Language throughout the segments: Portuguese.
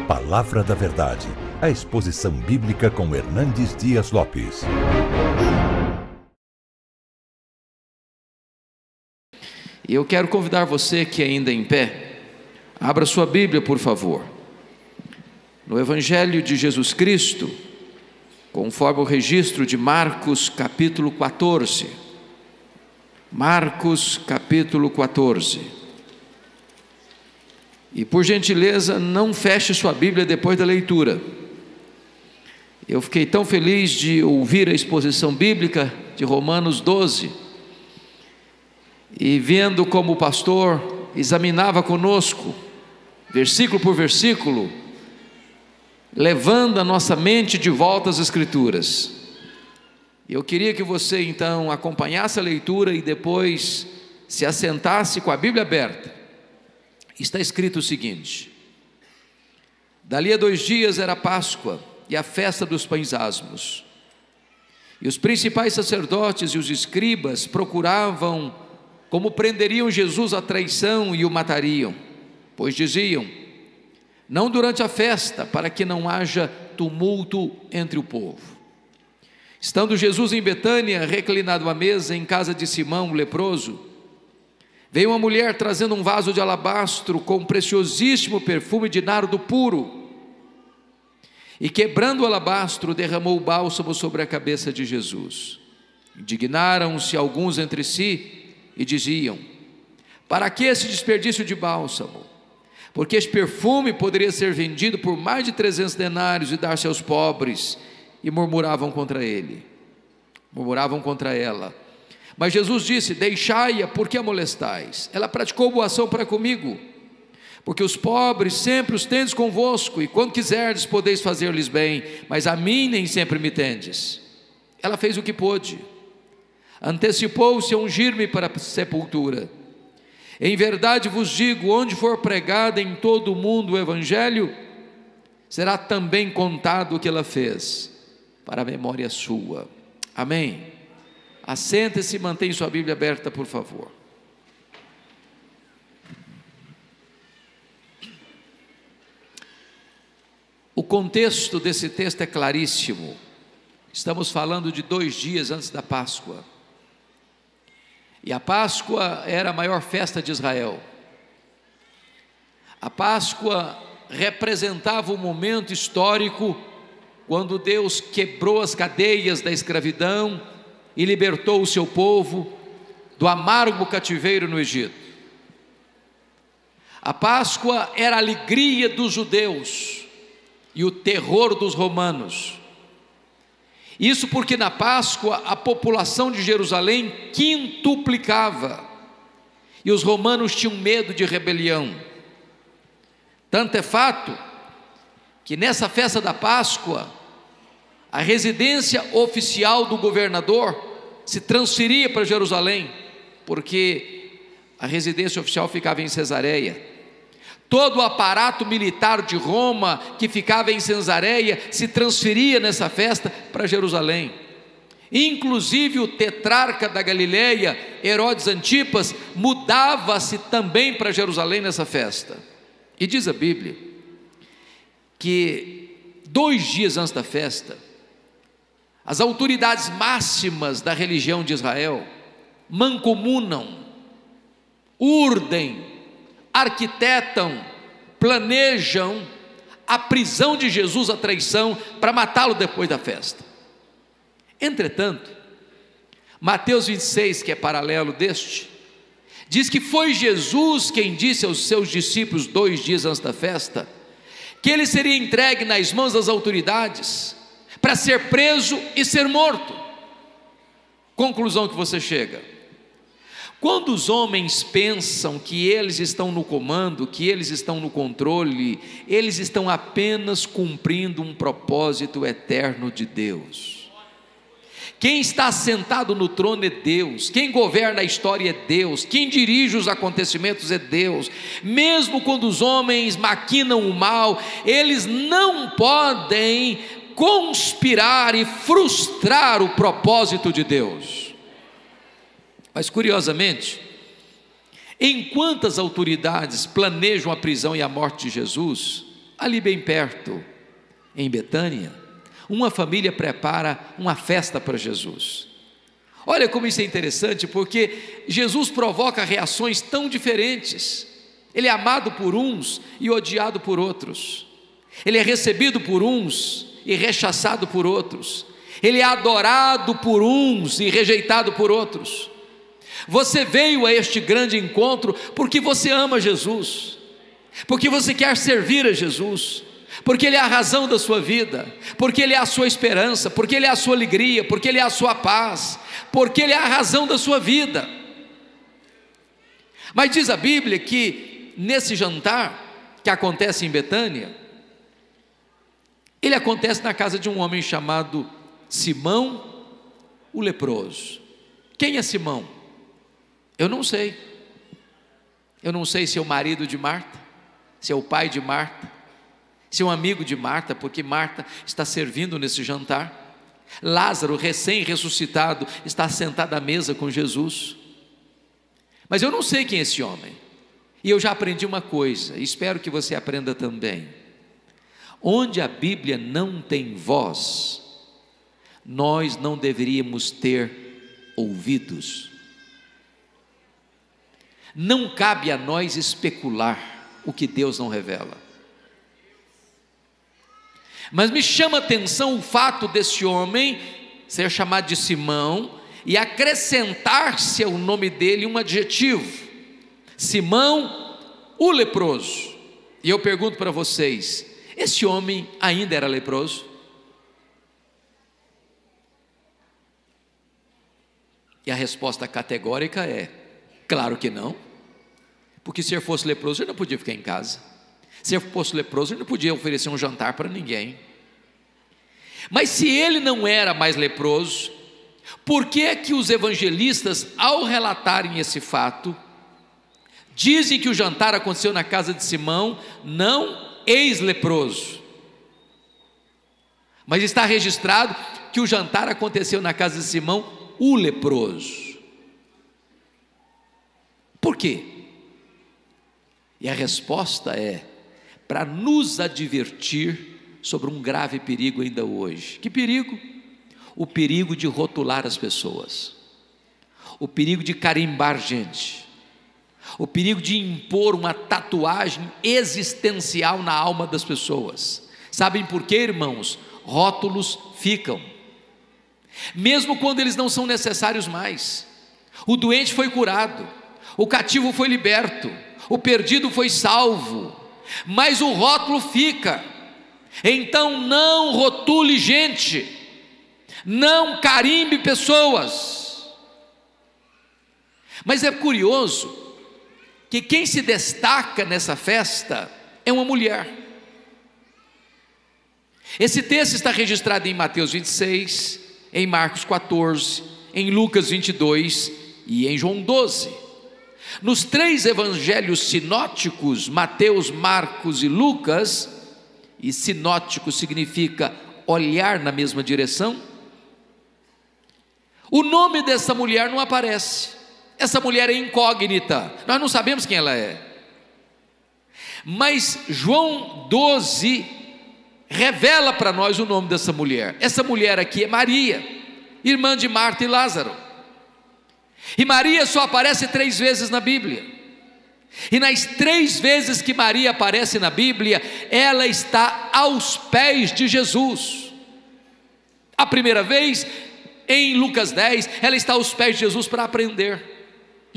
Palavra da Verdade, a exposição bíblica com Hernandes Dias Lopes. E eu quero convidar você que ainda é em pé, abra sua Bíblia, por favor, no Evangelho de Jesus Cristo, conforme o registro de Marcos capítulo 14. Marcos capítulo 14. E por gentileza, não feche sua Bíblia depois da leitura. Eu fiquei tão feliz de ouvir a exposição bíblica de Romanos 12, e vendo como o pastor examinava conosco, versículo por versículo, levando a nossa mente de volta às Escrituras. Eu queria que você então acompanhasse a leitura e depois se assentasse com a Bíblia aberta. Está escrito o seguinte: dali a 2 dias era Páscoa e a festa dos pães asmos, e os principais sacerdotes e os escribas procuravam como prenderiam Jesus à traição e o matariam, pois diziam: não durante a festa, para que não haja tumulto entre o povo. Estando Jesus em Betânia, reclinado à mesa em casa de Simão, o leproso, veio uma mulher trazendo um vaso de alabastro com um preciosíssimo perfume de nardo puro, e quebrando o alabastro, derramou o bálsamo sobre a cabeça de Jesus. Indignaram-se alguns entre si e diziam: para que esse desperdício de bálsamo? Porque este perfume poderia ser vendido por mais de 300 denários e dar-se aos pobres. E murmuravam contra ela. Mas Jesus disse: deixai-a, porque a molestais? Ela praticou boa ação para comigo, porque os pobres sempre os tendes convosco, e quando quiserdes podeis fazer-lhes bem, mas a mim nem sempre me tendes. Ela fez o que pôde, antecipou-se a ungir-me para a sepultura. Em verdade vos digo, onde for pregado em todo o mundo o Evangelho, será também contado o que ela fez, para a memória sua. Amém. Assente-se e mantenha sua Bíblia aberta, por favor. O contexto desse texto é claríssimo. Estamos falando de 2 dias antes da Páscoa. E a Páscoa era a maior festa de Israel. A Páscoa representava um momento histórico quando Deus quebrou as cadeias da escravidão e libertou o seu povo do amargo cativeiro no Egito. A Páscoa era a alegria dos judeus e o terror dos romanos. Isso porque na Páscoa a população de Jerusalém quintuplicava e os romanos tinham medo de rebelião. Tanto é fato que nessa festa da Páscoa a residência oficial do governador se transferia para Jerusalém, porque a residência oficial ficava em Cesareia. Todo o aparato militar de Roma que ficava em Cesareia se transferia nessa festa para Jerusalém. Inclusive o tetrarca da Galileia, Herodes Antipas, mudava-se também para Jerusalém nessa festa. E diz a Bíblia que 2 dias antes da festa, as autoridades máximas da religião de Israel mancomunam, urdem, arquitetam, planejam a prisão de Jesus, a traição, para matá-lo depois da festa. Entretanto, Mateus 26, que é paralelo deste, diz que foi Jesus quem disse aos seus discípulos 2 dias antes da festa, que ele seria entregue nas mãos das autoridades, para ser preso e ser morto. Conclusão que você chega: quando os homens pensam que eles estão no comando, que eles estão no controle, eles estão apenas cumprindo um propósito eterno de Deus. Quem está sentado no trono é Deus, quem governa a história é Deus, quem dirige os acontecimentos é Deus. Mesmo quando os homens maquinam o mal, eles não podem conspirar e frustrar o propósito de Deus. Mas curiosamente, enquanto as autoridades planejam a prisão e a morte de Jesus, ali bem perto, em Betânia, uma família prepara uma festa para Jesus. Olha como isso é interessante, porque Jesus provoca reações tão diferentes. Ele é amado por uns e odiado por outros. Ele é recebido por uns e rechaçado por outros. Ele é adorado por uns e rejeitado por outros. Você veio a este grande encontro porque você ama Jesus, porque você quer servir a Jesus, porque Ele é a razão da sua vida, porque Ele é a sua esperança, porque Ele é a sua alegria, porque Ele é a sua paz, porque Ele é a razão da sua vida. Mas diz a Bíblia que nesse jantar que acontece em Betânia, ele acontece na casa de um homem chamado Simão, o leproso. Quem é Simão? Eu não sei. Eu não sei se é o marido de Marta, se é o pai de Marta, se é um amigo de Marta, porque Marta está servindo nesse jantar. Lázaro, recém-ressuscitado, está sentado à mesa com Jesus. Mas eu não sei quem é esse homem. E eu já aprendi uma coisa, e espero que você aprenda também. Onde a Bíblia não tem voz, nós não deveríamos ter ouvidos. Não cabe a nós especular o que Deus não revela. Mas me chama a atenção o fato desse homem ser chamado de Simão e acrescentar-se ao nome dele um adjetivo: Simão, o leproso. E eu pergunto para vocês, esse homem ainda era leproso? E a resposta categórica é: claro que não, porque se ele fosse leproso, ele não podia ficar em casa. Se ele fosse leproso, ele não podia oferecer um jantar para ninguém. Mas se ele não era mais leproso, por que é que os evangelistas, ao relatarem esse fato, dizem que o jantar aconteceu na casa de Simão, não ex-leproso, mas está registrado que o jantar aconteceu na casa de Simão, o leproso? Por quê? E a resposta é para nos advertir sobre um grave perigo ainda hoje. Que perigo? O perigo de rotular as pessoas, o perigo de carimbar gente, o perigo de impor uma tatuagem existencial na alma das pessoas. Sabem por quê, irmãos? Rótulos ficam, mesmo quando eles não são necessários mais. O doente foi curado, o cativo foi liberto, o perdido foi salvo, mas o rótulo fica. Então não rotule gente, não carimbe pessoas. Mas é curioso que quem se destaca nessa festa é uma mulher. Esse texto está registrado em Mateus 26, em Marcos 14, em Lucas 22 e em João 12. Nos três evangelhos sinóticos, Mateus, Marcos e Lucas, e sinótico significa olhar na mesma direção, o nome dessa mulher não aparece. Essa mulher é incógnita, nós não sabemos quem ela é. Mas João 12 revela para nós o nome dessa mulher. Essa mulher aqui é Maria, irmã de Marta e Lázaro. E Maria só aparece 3 vezes na Bíblia. E nas 3 vezes que Maria aparece na Bíblia, ela está aos pés de Jesus. A primeira vez, em Lucas 10, ela está aos pés de Jesus para aprender.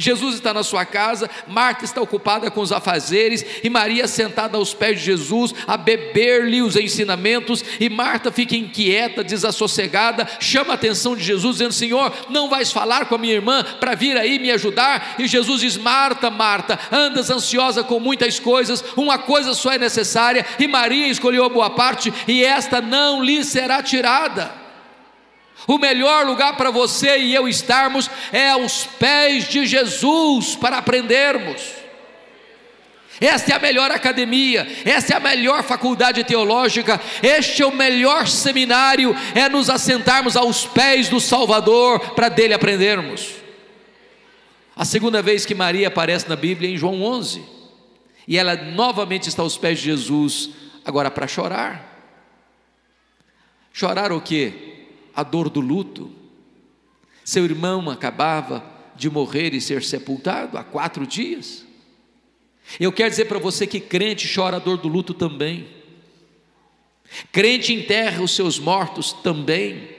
Jesus está na sua casa, Marta está ocupada com os afazeres, e Maria sentada aos pés de Jesus, a beber-lhe os ensinamentos, e Marta fica inquieta, desassossegada, chama a atenção de Jesus, dizendo: Senhor, não vais falar com a minha irmã para vir aí me ajudar? E Jesus diz: Marta, Marta, andas ansiosa com muitas coisas, uma coisa só é necessária, e Maria escolheu a boa parte, e esta não lhe será tirada. O melhor lugar para você e eu estarmos é aos pés de Jesus para aprendermos. Esta é a melhor academia, esta é a melhor faculdade teológica, este é o melhor seminário, é nos assentarmos aos pés do Salvador para dele aprendermos. A segunda vez que Maria aparece na Bíblia é em João 11, e ela novamente está aos pés de Jesus, Agora, para chorar. Chorar o quê? A dor do luto. Seu irmão acabava de morrer e ser sepultado há 4 dias. Eu quero dizer para você que crente chora a dor do luto também. Crente enterra os seus mortos também.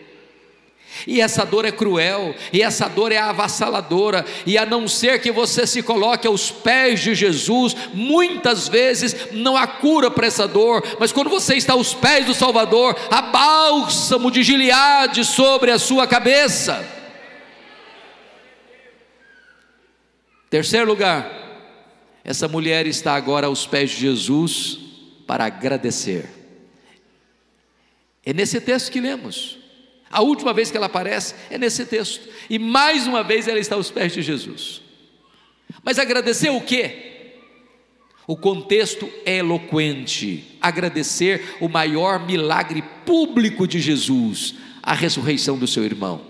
E essa dor é cruel, e essa dor é avassaladora, e a não ser que você se coloque aos pés de Jesus, muitas vezes não há cura para essa dor, mas quando você está aos pés do Salvador, há bálsamo de Gileade sobre a sua cabeça. Terceiro lugar, essa mulher está agora aos pés de Jesus para agradecer. É nesse texto que lemos. A última vez que ela aparece é nesse texto, e mais uma vez ela está aos pés de Jesus. Mas agradecer o quê? O contexto é eloquente. Agradecer o maior milagre público de Jesus, a ressurreição do seu irmão.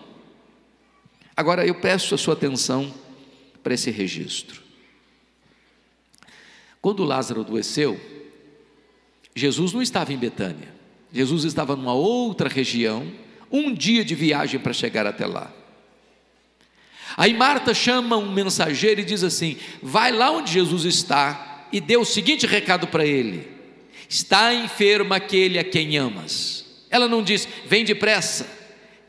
Agora eu peço a sua atenção para esse registro. Quando Lázaro adoeceu, Jesus não estava em Betânia, Jesus estava numa outra região, 1 dia de viagem para chegar até lá. Aí Marta chama um mensageiro e diz assim: vai lá onde Jesus está e dê o seguinte recado para ele: está enfermo aquele a quem amas. Ela não diz: vem depressa,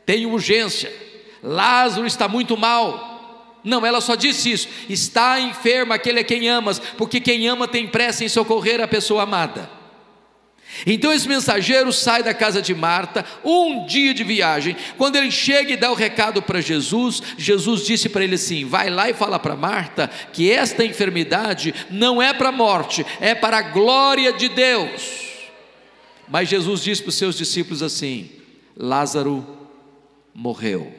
tem urgência, Lázaro está muito mal. Não, ela só disse isso: está enfermo aquele a quem amas, porque quem ama tem pressa em socorrer a pessoa amada. Então esse mensageiro sai da casa de Marta, 1 dia de viagem. Quando ele chega e dá o recado para Jesus, Jesus disse para ele assim: vai lá e fala para Marta que esta enfermidade não é para a morte, é para a glória de Deus. Mas Jesus disse para os seus discípulos assim: Lázaro morreu.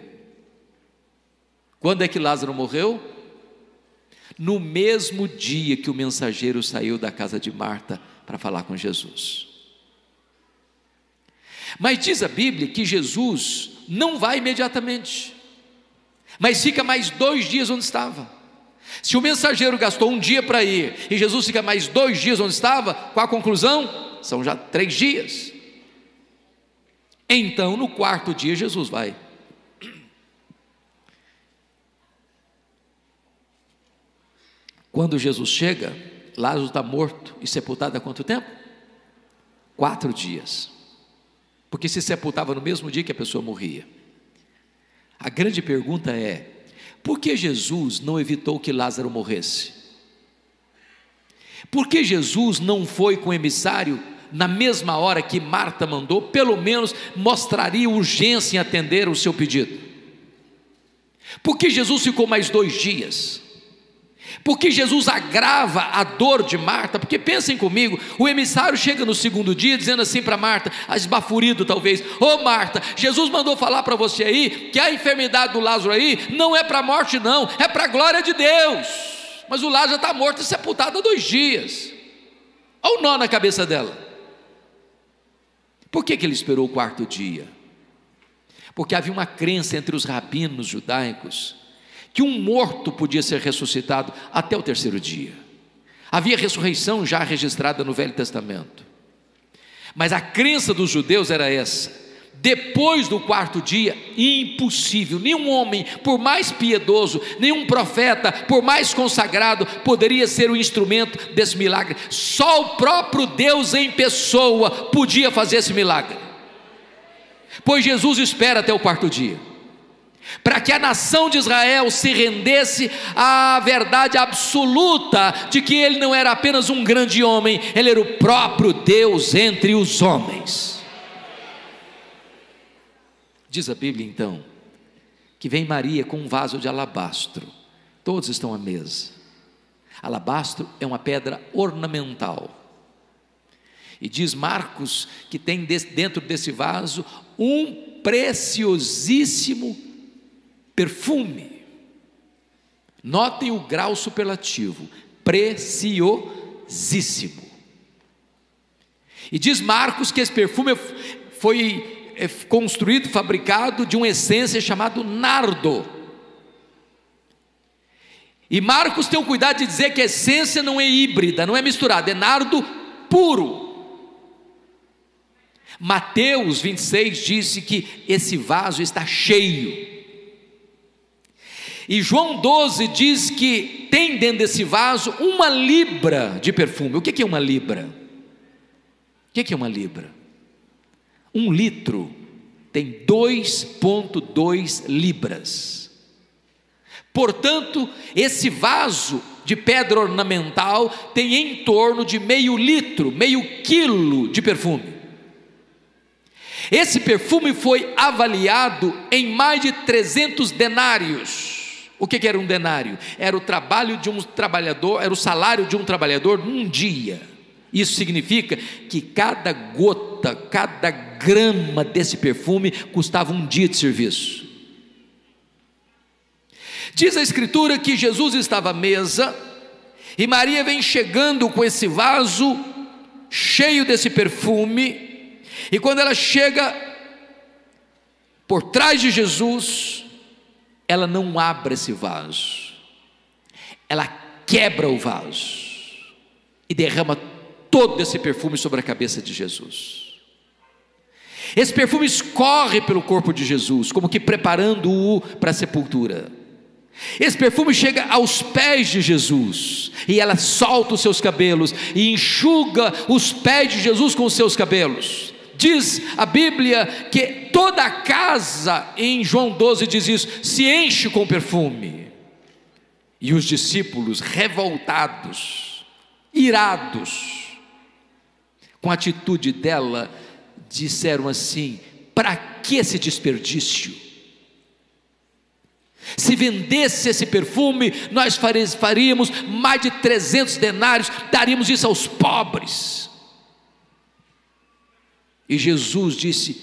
Quando é que Lázaro morreu? No mesmo dia que o mensageiro saiu da casa de Marta para falar com Jesus. Mas diz a Bíblia que Jesus não vai imediatamente, mas fica mais 2 dias onde estava. Se o mensageiro gastou 1 dia para ir, e Jesus fica mais 2 dias onde estava, qual a conclusão? São já 3 dias. Então no 4º dia Jesus vai. Quando Jesus chega, Lázaro está morto e sepultado há quanto tempo? 4 dias. Porque se sepultava no mesmo dia que a pessoa morria. A grande pergunta é: por que Jesus não evitou que Lázaro morresse? Por que Jesus não foi com o emissário na mesma hora que Marta mandou? Pelo menos mostraria urgência em atender o seu pedido. Por que Jesus ficou mais 2 dias? Porque Jesus agrava a dor de Marta. Porque pensem comigo, o emissário chega no 2º dia dizendo assim para Marta, esbaforido talvez: ô Marta, Jesus mandou falar para você aí que a enfermidade do Lázaro aí não é para a morte não, é para a glória de Deus. Mas o Lázaro está morto e sepultado há 2 dias. Olha o nó na cabeça dela. Por que ele esperou o 4º dia? Porque havia uma crença entre os rabinos judaicos que um morto podia ser ressuscitado até o 3º dia. Havia ressurreição já registrada no Velho Testamento. Mas a crença dos judeus era essa: depois do 4º dia, impossível, nenhum homem, por mais piedoso, nenhum profeta, por mais consagrado, poderia ser o instrumento desse milagre. Só o próprio Deus em pessoa podia fazer esse milagre. Pois Jesus espera até o 4º dia, para que a nação de Israel se rendesse à verdade absoluta de que ele não era apenas um grande homem, ele era o próprio Deus entre os homens. Diz a Bíblia então que vem Maria com um vaso de alabastro. Todos estão à mesa. Alabastro é uma pedra ornamental, e diz Marcos que tem dentro desse vaso um preciosíssimo perfume. Notem o grau superlativo: preciosíssimo. E diz Marcos que esse perfume foi construído, fabricado de uma essência chamada nardo. E Marcos tem o cuidado de dizer que a essência não é híbrida, não é misturada, é nardo puro. Mateus 26 disse que esse vaso está cheio. E João 12 diz que tem dentro desse vaso 1 libra de perfume. O que é 1 libra? O que é 1 libra? 1 litro tem 2,2 libras. Portanto, esse vaso de pedra ornamental tem em torno de meio litro, meio quilo de perfume. Esse perfume foi avaliado em mais de 300 denários. O que era um denário? Era o trabalho de um trabalhador, era o salário de um trabalhador num dia. Isso significa que cada gota, cada grama desse perfume custava um dia de serviço. Diz a Escritura que Jesus estava à mesa e Maria vem chegando com esse vaso cheio desse perfume, e quando ela chega por trás de Jesus, ela não abre esse vaso, ela quebra o vaso e derrama todo esse perfume sobre a cabeça de Jesus. Esse perfume escorre pelo corpo de Jesus, como que preparando-o para a sepultura. Esse perfume chega aos pés de Jesus, e ela solta os seus cabelos e enxuga os pés de Jesus com os seus cabelos. Diz a Bíblia que toda a casa, em João 12 diz isso, se enche com perfume. E os discípulos, revoltados, irados com a atitude dela, disseram assim: para que esse desperdício? Se vendesse esse perfume, nós faríamos mais de 300 denários, daríamos isso aos pobres. E Jesus disse: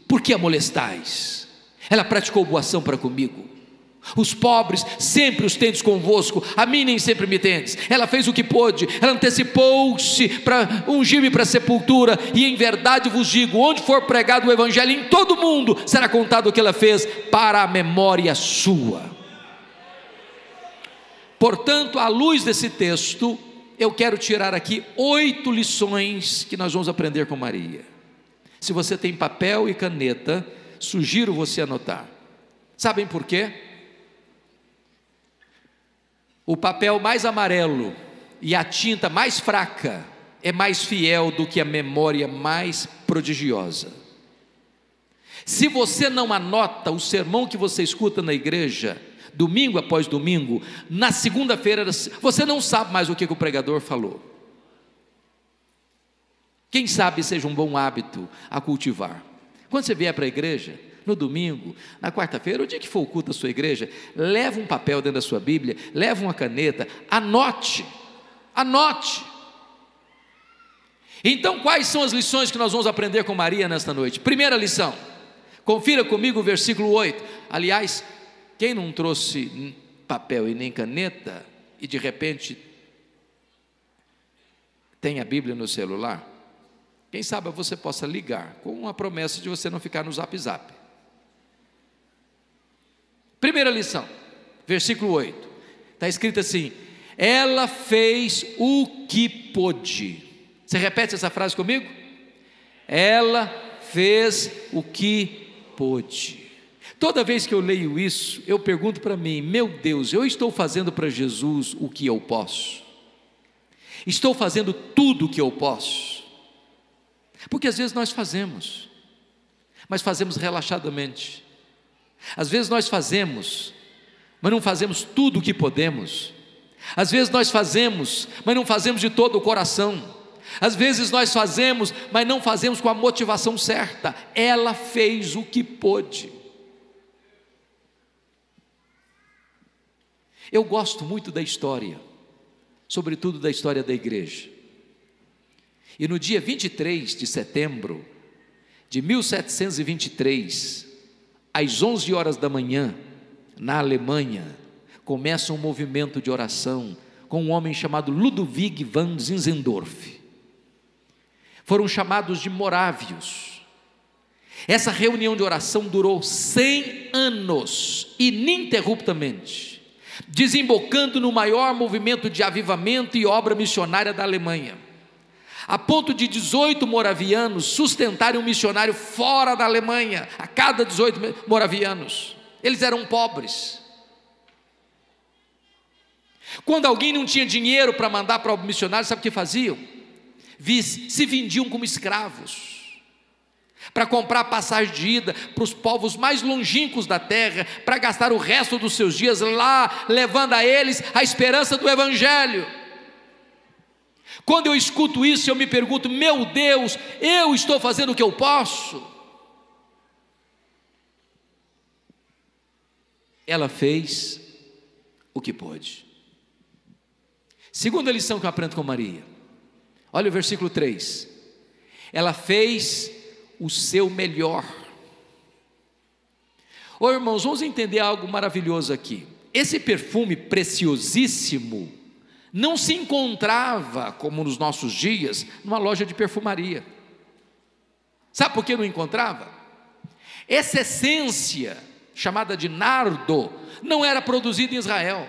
por que a molestais? Ela praticou boa ação para comigo. Os pobres sempre os tendes convosco, a mim nem sempre me tendes. Ela fez o que pôde, ela antecipou-se para ungir-me para a sepultura. E em verdade vos digo, onde for pregado o evangelho em todo o mundo, será contado o que ela fez para a memória sua. Portanto, à luz desse texto, eu quero tirar aqui 8 lições que nós vamos aprender com Maria. Se você tem papel e caneta, sugiro você anotar. Sabem por quê? O papel mais amarelo e a tinta mais fraca é mais fiel do que a memória mais prodigiosa. Se você não anota o sermão que você escuta na igreja, domingo após domingo, na segunda-feira você não sabe mais o que o pregador falou. Quem sabe seja um bom hábito a cultivar. Quando você vier para a igreja, no domingo, na quarta-feira, o dia que for o culto da sua igreja, leva um papel dentro da sua Bíblia, leva uma caneta, anote. Então, quais são as lições que nós vamos aprender com Maria nesta noite? Primeira lição, confira comigo o versículo 8. Aliás, quem não trouxe papel e nem caneta, e de repente tem a Bíblia no celular, quem sabe você possa ligar, com uma promessa de você não ficar no zap zap. Primeira lição, versículo 8, está escrito assim: ela fez o que pôde. Você repete essa frase comigo? Ela fez o que pôde. Toda vez que eu leio isso, eu pergunto para mim: meu Deus, eu estou fazendo para Jesus o que eu posso? Estou fazendo tudo o que eu posso? Porque às vezes nós fazemos, mas fazemos relaxadamente. Às vezes nós fazemos, mas não fazemos tudo o que podemos. Às vezes nós fazemos, mas não fazemos de todo o coração. Às vezes nós fazemos, mas não fazemos com a motivação certa. Ela fez o que pôde. Eu gosto muito da história, sobretudo da história da igreja. E no dia 23 de setembro de 1723, às 11 horas da manhã, na Alemanha, começa um movimento de oração com um homem chamado Ludwig van Zinzendorf. Foram chamados de morávios. Essa reunião de oração durou 100 anos, ininterruptamente, desembocando no maior movimento de avivamento e obra missionária da Alemanha. a ponto de 18 moravianos sustentarem um missionário fora da Alemanha, a cada 18 moravianos. Eles eram pobres. Quando alguém não tinha dinheiro para mandar para o missionário, sabe o que faziam? Se vendiam como escravos, para comprar passagem de ida para os povos mais longínquos da terra, para gastar o resto dos seus dias lá, levando a eles a esperança do Evangelho. Quando eu escuto isso, eu me pergunto: meu Deus, eu estou fazendo o que eu posso? Ela fez o que pôde. Segunda lição que eu aprendo com Maria, olha o versículo 3, ela fez o seu melhor. Ô irmãos, vamos entender algo maravilhoso aqui. Esse perfume preciosíssimo não se encontrava, como nos nossos dias, numa loja de perfumaria. Sabe por que não encontrava? Essa essência, chamada de nardo, não era produzida em Israel.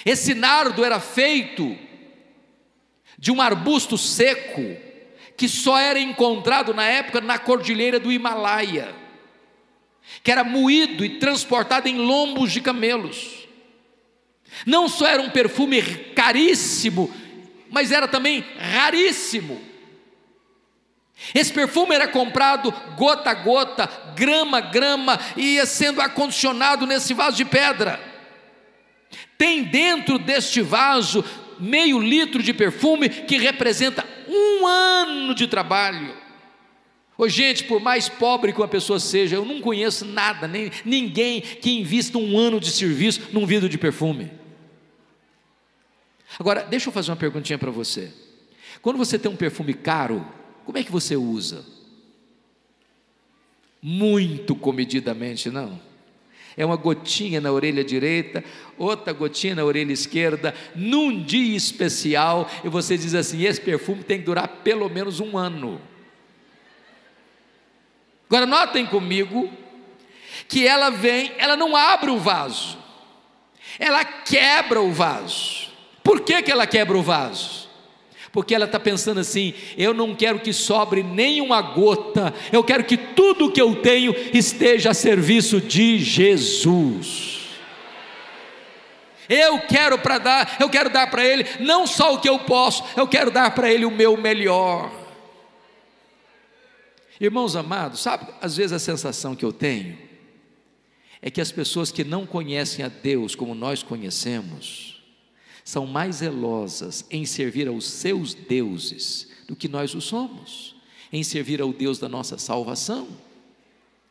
Esse nardo era feito de um arbusto seco, que só era encontrado na época na cordilheira do Himalaia, que era moído e transportado em lombos de camelos. Não só era um perfume caríssimo, mas era também raríssimo. Esse perfume era comprado gota a gota, grama a grama, e ia sendo acondicionado nesse vaso de pedra. Tem dentro deste vaso meio litro de perfume, que representa 1 ano de trabalho. Ô gente, por mais pobre que uma pessoa seja, eu não conheço nada, nem ninguém que invista 1 ano de serviço num vidro de perfume. Agora, deixa eu fazer uma perguntinha para você. Quando você tem um perfume caro, como é que você usa? Muito comedidamente, não? É uma gotinha na orelha direita, outra gotinha na orelha esquerda, num dia especial, e você diz assim: esse perfume tem que durar pelo menos 1 ano. Agora notem comigo, que ela não abre o vaso, ela quebra o vaso. Por que ela quebra o vaso? Porque ela está pensando assim: eu não quero que sobre nenhuma gota, eu quero que tudo que eu tenho esteja a serviço de Jesus. Eu quero dar para Ele não só o que eu posso, eu quero dar para Ele o meu melhor. Irmãos amados, sabe, às vezes a sensação que eu tenho é que as pessoas que não conhecem a Deus como nós conhecemos, são mais zelosas em servir aos seus deuses do que nós o somos, em servir ao Deus da nossa salvação.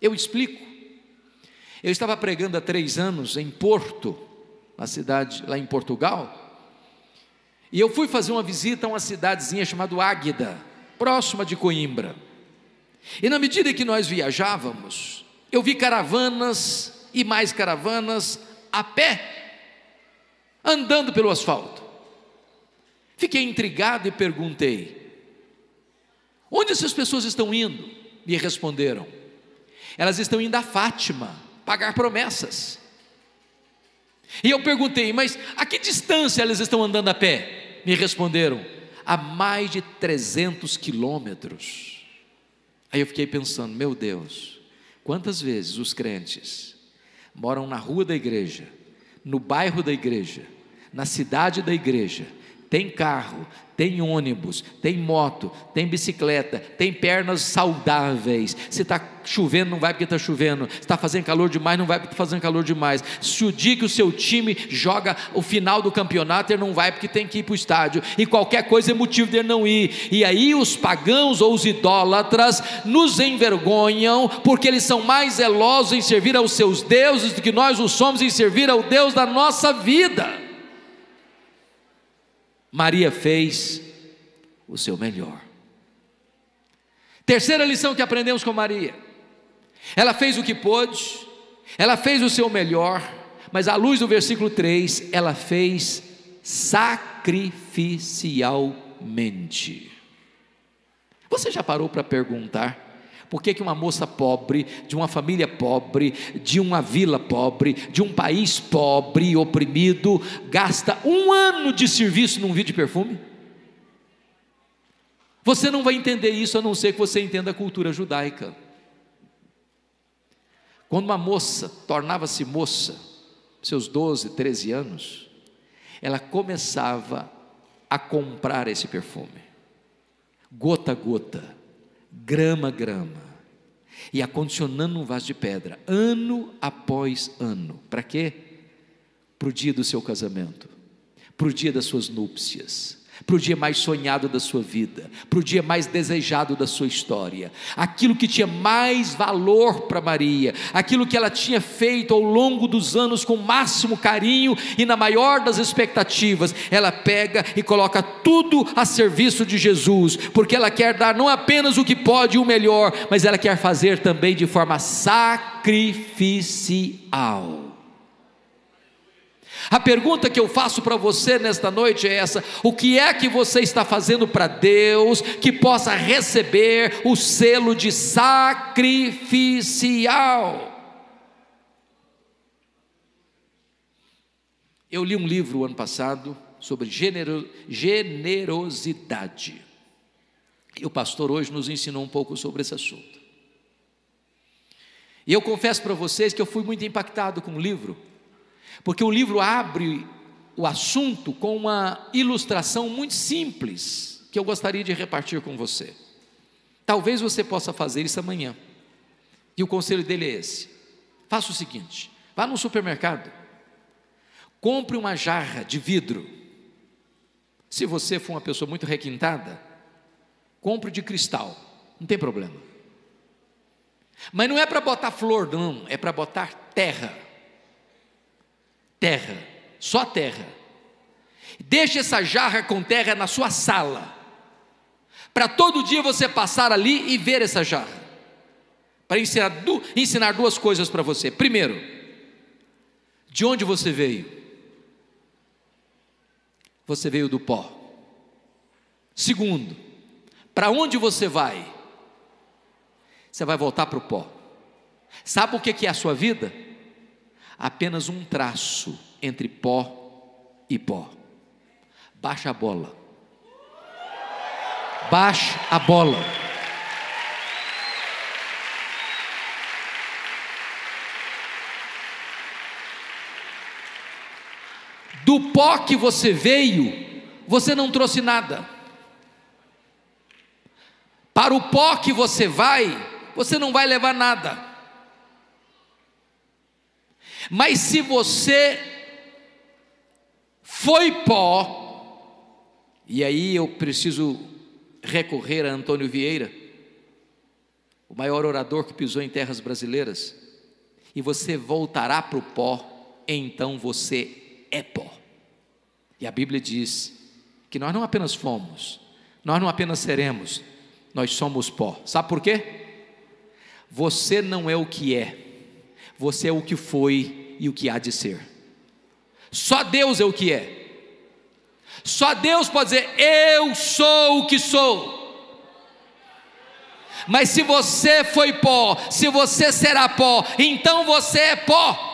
Eu explico. Eu estava pregando há 3 anos em Porto, uma cidade lá em Portugal, e eu fui fazer uma visita a uma cidadezinha chamada Águeda, próxima de Coimbra. E na medida que nós viajávamos, eu vi caravanas e mais caravanas a pé, andando pelo asfalto. Fiquei intrigado e perguntei: onde essas pessoas estão indo? Me responderam: elas estão indo a Fátima, pagar promessas. E eu perguntei: mas a que distância elas estão andando a pé? Me responderam: a mais de 300 quilômetros. Aí eu fiquei pensando: meu Deus, quantas vezes os crentes moram na rua da igreja, no bairro da igreja, na cidade da igreja, tem carro, tem ônibus, tem moto, tem bicicleta, tem pernas saudáveis. Se está chovendo, não vai porque está chovendo. Se está fazendo calor demais, não vai porque está fazendo calor demais. Se o dia que o seu time joga o final do campeonato, ele não vai porque tem que ir para o estádio, e qualquer coisa é motivo de ele não ir. E aí os pagãos ou os idólatras nos envergonham, porque eles são mais zelosos em servir aos seus deuses do que nós o somos em servir ao Deus da nossa vida. Maria fez o seu melhor. Terceira lição que aprendemos com Maria: ela fez o que pôde, ela fez o seu melhor, mas à luz do versículo 3, ela fez sacrificialmente. Você já parou para perguntar por que uma moça pobre, de uma família pobre, de uma vila pobre, de um país pobre e oprimido, gasta 1 ano de serviço num vidro de perfume? Você não vai entender isso a não ser que você entenda a cultura judaica. Quando uma moça tornava-se moça, seus 12, 13 anos, ela começava a comprar esse perfume, gota a gota, grama a grama, e acondicionando num vaso de pedra, ano após ano. Para quê? Para o dia do seu casamento, para o dia das suas núpcias, para o dia mais sonhado da sua vida, para o dia mais desejado da sua história. Aquilo que tinha mais valor para Maria, aquilo que ela tinha feito ao longo dos anos com o máximo carinho e na maior das expectativas, ela pega e coloca tudo a serviço de Jesus, porque ela quer dar não apenas o que pode e o melhor, mas ela quer fazer também de forma sacrificial. A pergunta que eu faço para você nesta noite é essa: o que é que você está fazendo para Deus que possa receber o selo de sacrificial? Eu li um livro ano passado sobre generosidade, e o pastor hoje nos ensinou um pouco sobre esse assunto. E eu confesso para vocês que eu fui muito impactado com o livro, porque o livro abre o assunto com uma ilustração muito simples, que eu gostaria de repartir com você. Talvez você possa fazer isso amanhã, e o conselho dele é esse: faça o seguinte, vá no supermercado, compre uma jarra de vidro. Se você for uma pessoa muito requintada, compre de cristal, não tem problema. Mas não é para botar flor não, é para botar terra, só terra. Deixe essa jarra com terra na sua sala, para todo dia você passar ali e ver essa jarra, para ensinar duas coisas para você. Primeiro, de onde você veio? Você veio do pó. Segundo, para onde você vai? Você vai voltar para o pó. Sabe o que é a sua vida? Apenas um traço entre pó e pó. Baixa a bola. Baixa a bola. Do pó que você veio, você não trouxe nada. Para o pó que você não vai levar nada. Mas se você foi pó, e aí eu preciso recorrer a Antônio Vieira, o maior orador que pisou em terras brasileiras, e você voltará para o pó, então você é pó. E a Bíblia diz que nós não apenas fomos, nós não apenas seremos, nós somos pó. Sabe por quê? Você não é o que é, você é o que foi e o que há de ser. Só Deus é o que é. Só Deus pode dizer: eu sou o que sou. Mas se você foi pó, se você será pó, então você é pó.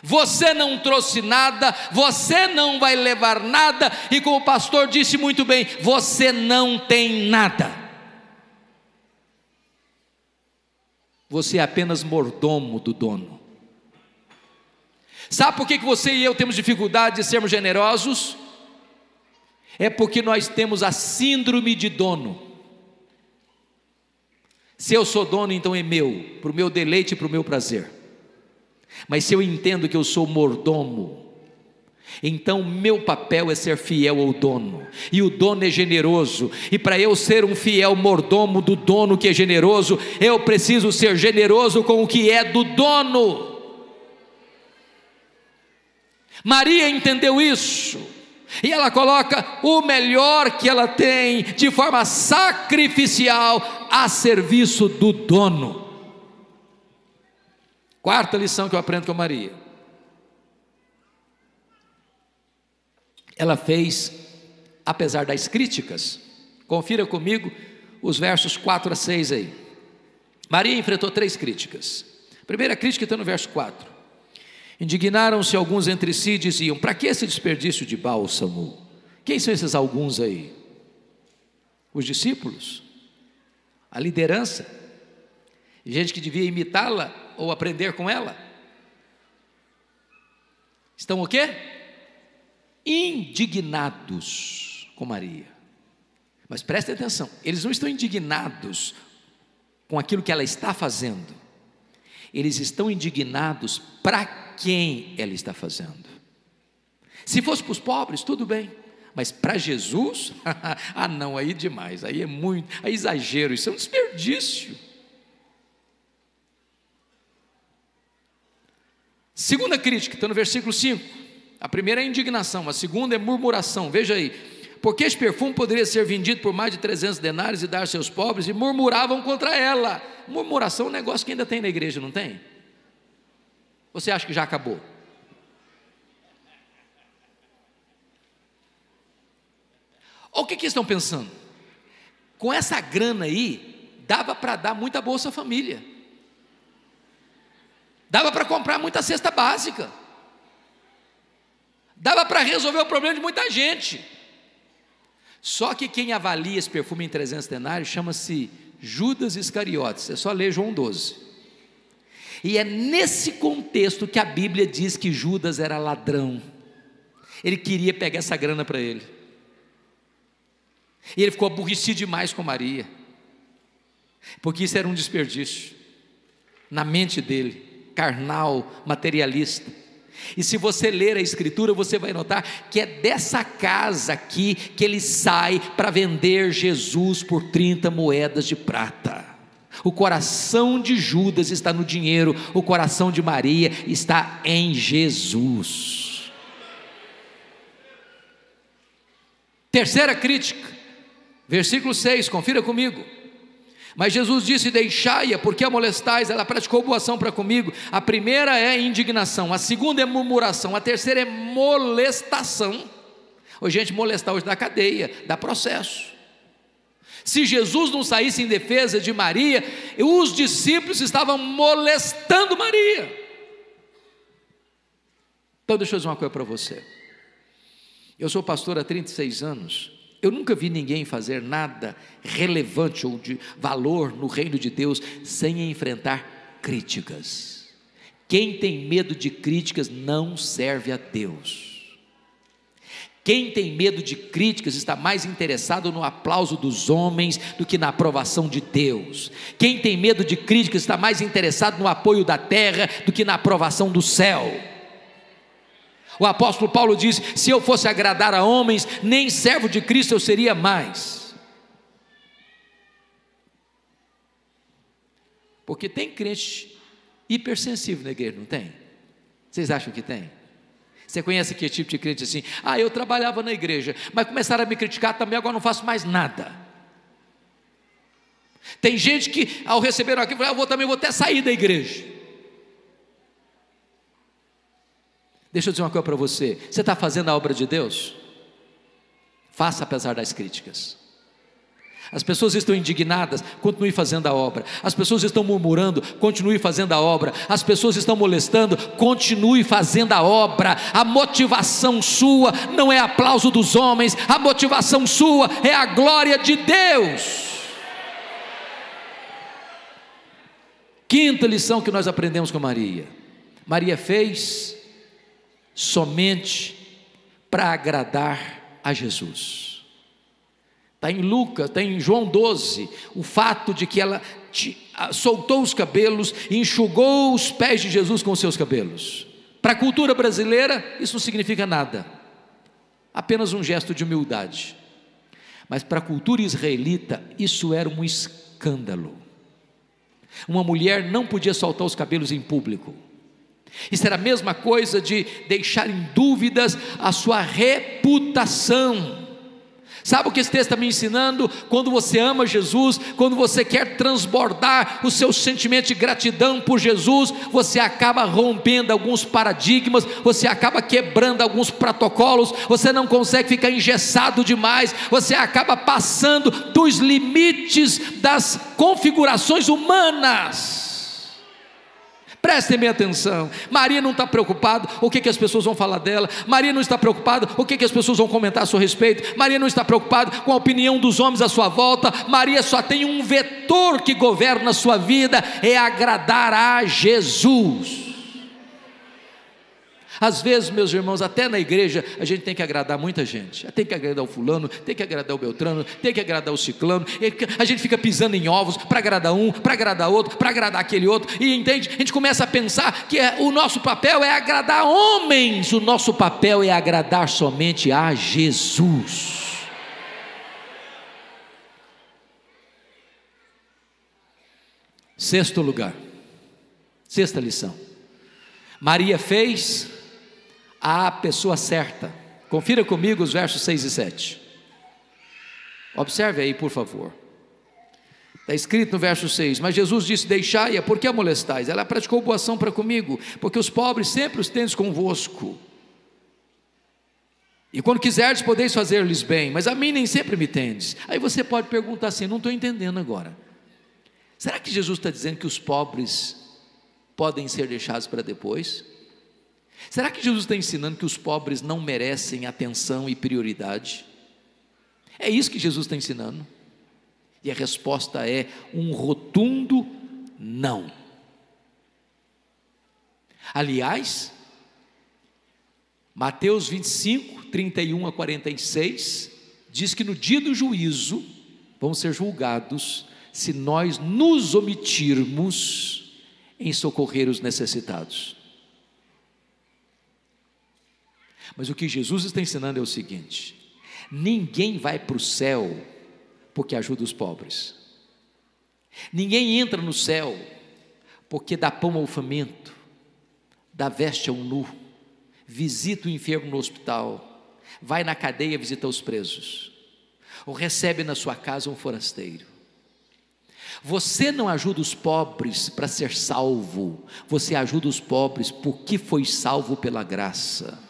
Você não trouxe nada, você não vai levar nada, e como o pastor disse muito bem, você não tem nada. Você é apenas mordomo do dono. Sabe por que você e eu temos dificuldade de sermos generosos? É porque nós temos a síndrome de dono. Se eu sou dono, então é meu, para o meu deleite e para o meu prazer. Mas se eu entendo que eu sou mordomo, então meu papel é ser fiel ao dono, e o dono é generoso, e para eu ser um fiel mordomo do dono que é generoso, eu preciso ser generoso com o que é do dono. Maria entendeu isso, e ela coloca o melhor que ela tem de forma sacrificial a serviço do dono. Quarta lição que eu aprendo com Maria: ela fez, apesar das críticas. Confira comigo os versos 4 a 6 aí. Maria enfrentou 3 críticas. A primeira crítica está no verso 4: Indignaram-se alguns entre si e diziam: para que esse desperdício de bálsamo? Quem são esses alguns aí? Os discípulos, a liderança, gente que devia imitá-la ou aprender com ela. Estão o quê? Indignados com Maria. Mas prestem atenção, eles não estão indignados com aquilo que ela está fazendo, eles estão indignados para quem ela está fazendo. Se fosse para os pobres, tudo bem, mas para Jesus, ah não, aí demais, aí é muito, aí exagero, isso é um desperdício. Segunda crítica, está no versículo 5, a primeira é indignação, a segunda é murmuração, veja aí: porque este perfume poderia ser vendido por mais de 300 denários e dar aos seus pobres, e murmuravam contra ela. Murmuração é um negócio que ainda tem na igreja, não tem? Você acha que já acabou? Olha o que estão pensando, com essa grana aí, dava para dar muita Bolsa Família, dava para comprar muita cesta básica, dava para resolver o problema de muita gente. Só que quem avalia esse perfume em 300 denários chama-se Judas Iscariotes, é só ler João 12, e é nesse contexto que a Bíblia diz que Judas era ladrão, ele queria pegar essa grana para ele, e ele ficou aborrecido demais com Maria, porque isso era um desperdício, na mente dele, carnal, materialista. E se você ler a escritura, você vai notar que é dessa casa aqui que ele sai para vender Jesus por 30 moedas de prata. O coração de Judas está no dinheiro, o coração de Maria está em Jesus. Terceira crítica, versículo 6, confira comigo. Mas Jesus disse: deixai-a, porque a molestais, ela praticou boa ação para comigo. A primeira é indignação, a segunda é murmuração, a terceira é molestação. Hoje, gente, molestar hoje dá cadeia, dá processo. Se Jesus não saísse em defesa de Maria, os discípulos estavam molestando Maria. Então deixa eu dizer uma coisa para você, eu sou pastor há 36 anos, eu nunca vi ninguém fazer nada relevante ou de valor no reino de Deus sem enfrentar críticas. Quem tem medo de críticas não serve a Deus. Quem tem medo de críticas está mais interessado no aplauso dos homens do que na aprovação de Deus. Quem tem medo de críticas está mais interessado no apoio da terra do que na aprovação do céu. O apóstolo Paulo diz: se eu fosse agradar a homens, nem servo de Cristo eu seria mais. Porque tem crente hipersensível na igreja, não tem? Vocês acham que tem? Você conhece aquele tipo de crente assim: ah, eu trabalhava na igreja, mas começaram a me criticar também, agora não faço mais nada. Tem gente que ao receber aquilo, eu também vou até sair da igreja. Deixa eu dizer uma coisa para você: você está fazendo a obra de Deus? Faça apesar das críticas. As pessoas estão indignadas, continue fazendo a obra. As pessoas estão murmurando, continue fazendo a obra. As pessoas estão molestando, continue fazendo a obra. A motivação sua não é aplauso dos homens, a motivação sua é a glória de Deus. Quinta lição que nós aprendemos com Maria: Maria fez somente para agradar a Jesus. Está em Lucas, está em João 12, o fato de que ela soltou os cabelos e enxugou os pés de Jesus com os seus cabelos. Para a cultura brasileira isso não significa nada, apenas um gesto de humildade, mas para a cultura israelita isso era um escândalo. Uma mulher não podia soltar os cabelos em público. Isso era a mesma coisa de deixar em dúvidas a sua reputação. Sabe o que esse texto está me ensinando? Quando você ama Jesus, quando você quer transbordar o seu sentimento de gratidão por Jesus, você acaba rompendo alguns paradigmas, você acaba quebrando alguns protocolos, você não consegue ficar engessado demais, você acaba passando dos limites das configurações humanas. Prestem bem atenção. Maria não está preocupada o que as pessoas vão falar dela. Maria não está preocupada o que as pessoas vão comentar a seu respeito. Maria não está preocupada com a opinião dos homens à sua volta. Maria só tem um vetor que governa a sua vida: é agradar a Jesus. Às vezes, meus irmãos, até na igreja a gente tem que agradar muita gente. Tem que agradar o fulano, tem que agradar o beltrano, tem que agradar o ciclano. A gente fica pisando em ovos para agradar um, para agradar outro, para agradar aquele outro. E entende? A gente começa a pensar que o nosso papel é agradar homens. O nosso papel é agradar somente a Jesus. Sexto lugar, sexta lição: Maria fez a pessoa certa. Confira comigo os versos 6 e 7. Observe aí, por favor. Está escrito no verso 6: mas Jesus disse: deixai-a, por que a molestais? Ela praticou boa ação para comigo, porque os pobres sempre os tendes convosco, e quando quiserdes podeis fazer-lhes bem, mas a mim nem sempre me tendes. Aí você pode perguntar assim: não estou entendendo agora. Será que Jesus está dizendo que os pobres podem ser deixados para depois? Será que Jesus está ensinando que os pobres não merecem atenção e prioridade? É isso que Jesus está ensinando? E a resposta é um rotundo não. Aliás, Mateus 25, 31 a 46, diz que no dia do juízo vamos ser julgados se nós nos omitirmos em socorrer os necessitados. Mas o que Jesus está ensinando é o seguinte: ninguém vai para o céu porque ajuda os pobres. Ninguém entra no céu porque dá pão ao faminto, dá veste ao nu, visita o enfermo no hospital, vai na cadeia visitar os presos, ou recebe na sua casa um forasteiro. Você não ajuda os pobres para ser salvo, você ajuda os pobres porque foi salvo pela graça.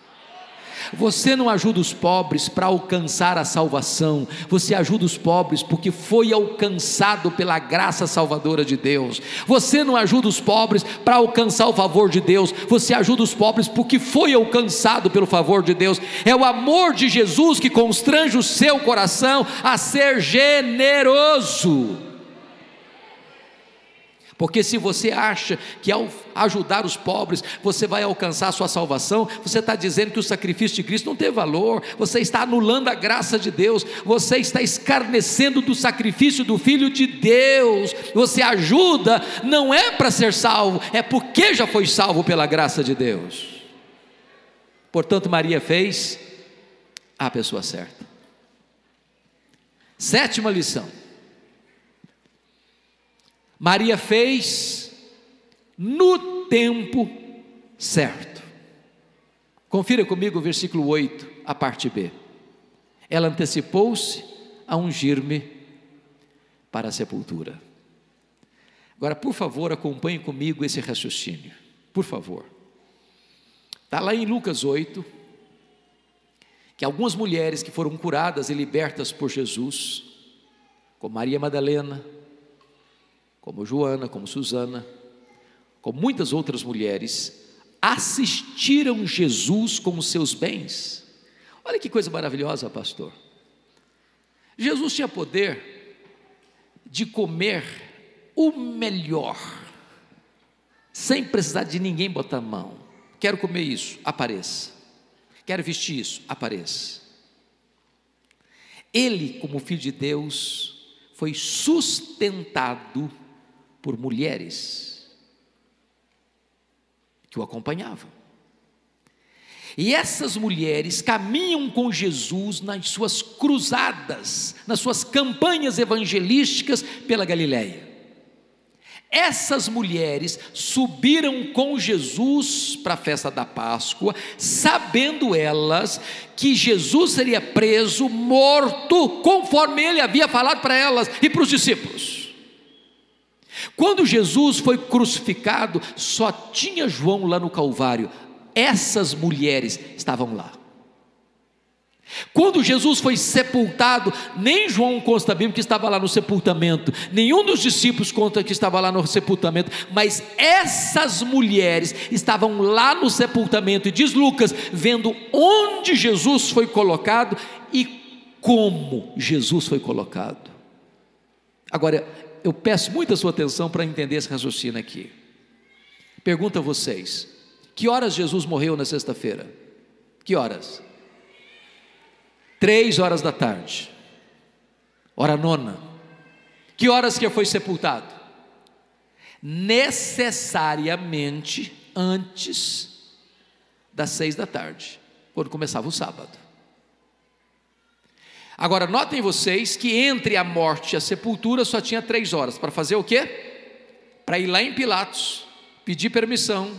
Você não ajuda os pobres para alcançar a salvação, você ajuda os pobres porque foi alcançado pela graça salvadora de Deus. Você não ajuda os pobres para alcançar o favor de Deus, você ajuda os pobres porque foi alcançado pelo favor de Deus. É o amor de Jesus que constrange o seu coração a ser generoso. Porque se você acha que ao ajudar os pobres você vai alcançar a sua salvação, você está dizendo que o sacrifício de Cristo não tem valor, você está anulando a graça de Deus, você está escarnecendo do sacrifício do Filho de Deus. Você ajuda não é para ser salvo, é porque já foi salvo pela graça de Deus. Portanto, Maria fez a pessoa certa. Sétima lição: Maria fez no tempo certo. Confira comigo o versículo 8, a parte B. Ela antecipou-se a ungir-me para a sepultura. Agora, por favor, acompanhe comigo esse raciocínio, por favor. Está lá em Lucas 8, que algumas mulheres que foram curadas e libertas por Jesus, como Maria Madalena, como Joana, como Susana, como muitas outras mulheres, assistiram Jesus com os seus bens. Olha que coisa maravilhosa, pastor. Jesus tinha poder de comer o melhor, sem precisar de ninguém botar a mão. Quero comer isso, apareça. Quero vestir isso, apareça. Ele, como filho de Deus, foi sustentado por mulheres que o acompanhavam. E essas mulheres caminham com Jesus nas suas cruzadas, nas suas campanhas evangelísticas pela Galileia. Essas mulheres subiram com Jesus para a festa da Páscoa, sabendo elas que Jesus seria preso, morto, conforme ele havia falado para elas e para os discípulos. Quando Jesus foi crucificado, só tinha João lá no Calvário. Essas mulheres estavam lá. Quando Jesus foi sepultado, nem João consta a Bíblia que estava lá no sepultamento, nenhum dos discípulos conta que estava lá no sepultamento, mas essas mulheres estavam lá no sepultamento, e diz Lucas, vendo onde Jesus foi colocado e como Jesus foi colocado. Agora, eu peço muita sua atenção para entender esse raciocínio aqui. Pergunto a vocês, que horas Jesus morreu na sexta-feira? Que horas? 3 horas da tarde, hora nona. Que horas que foi sepultado? Necessariamente antes das 6 da tarde, quando começava o sábado. Agora notem vocês que entre a morte e a sepultura só tinha 3 horas, para fazer o quê? Para ir lá em Pilatos, pedir permissão,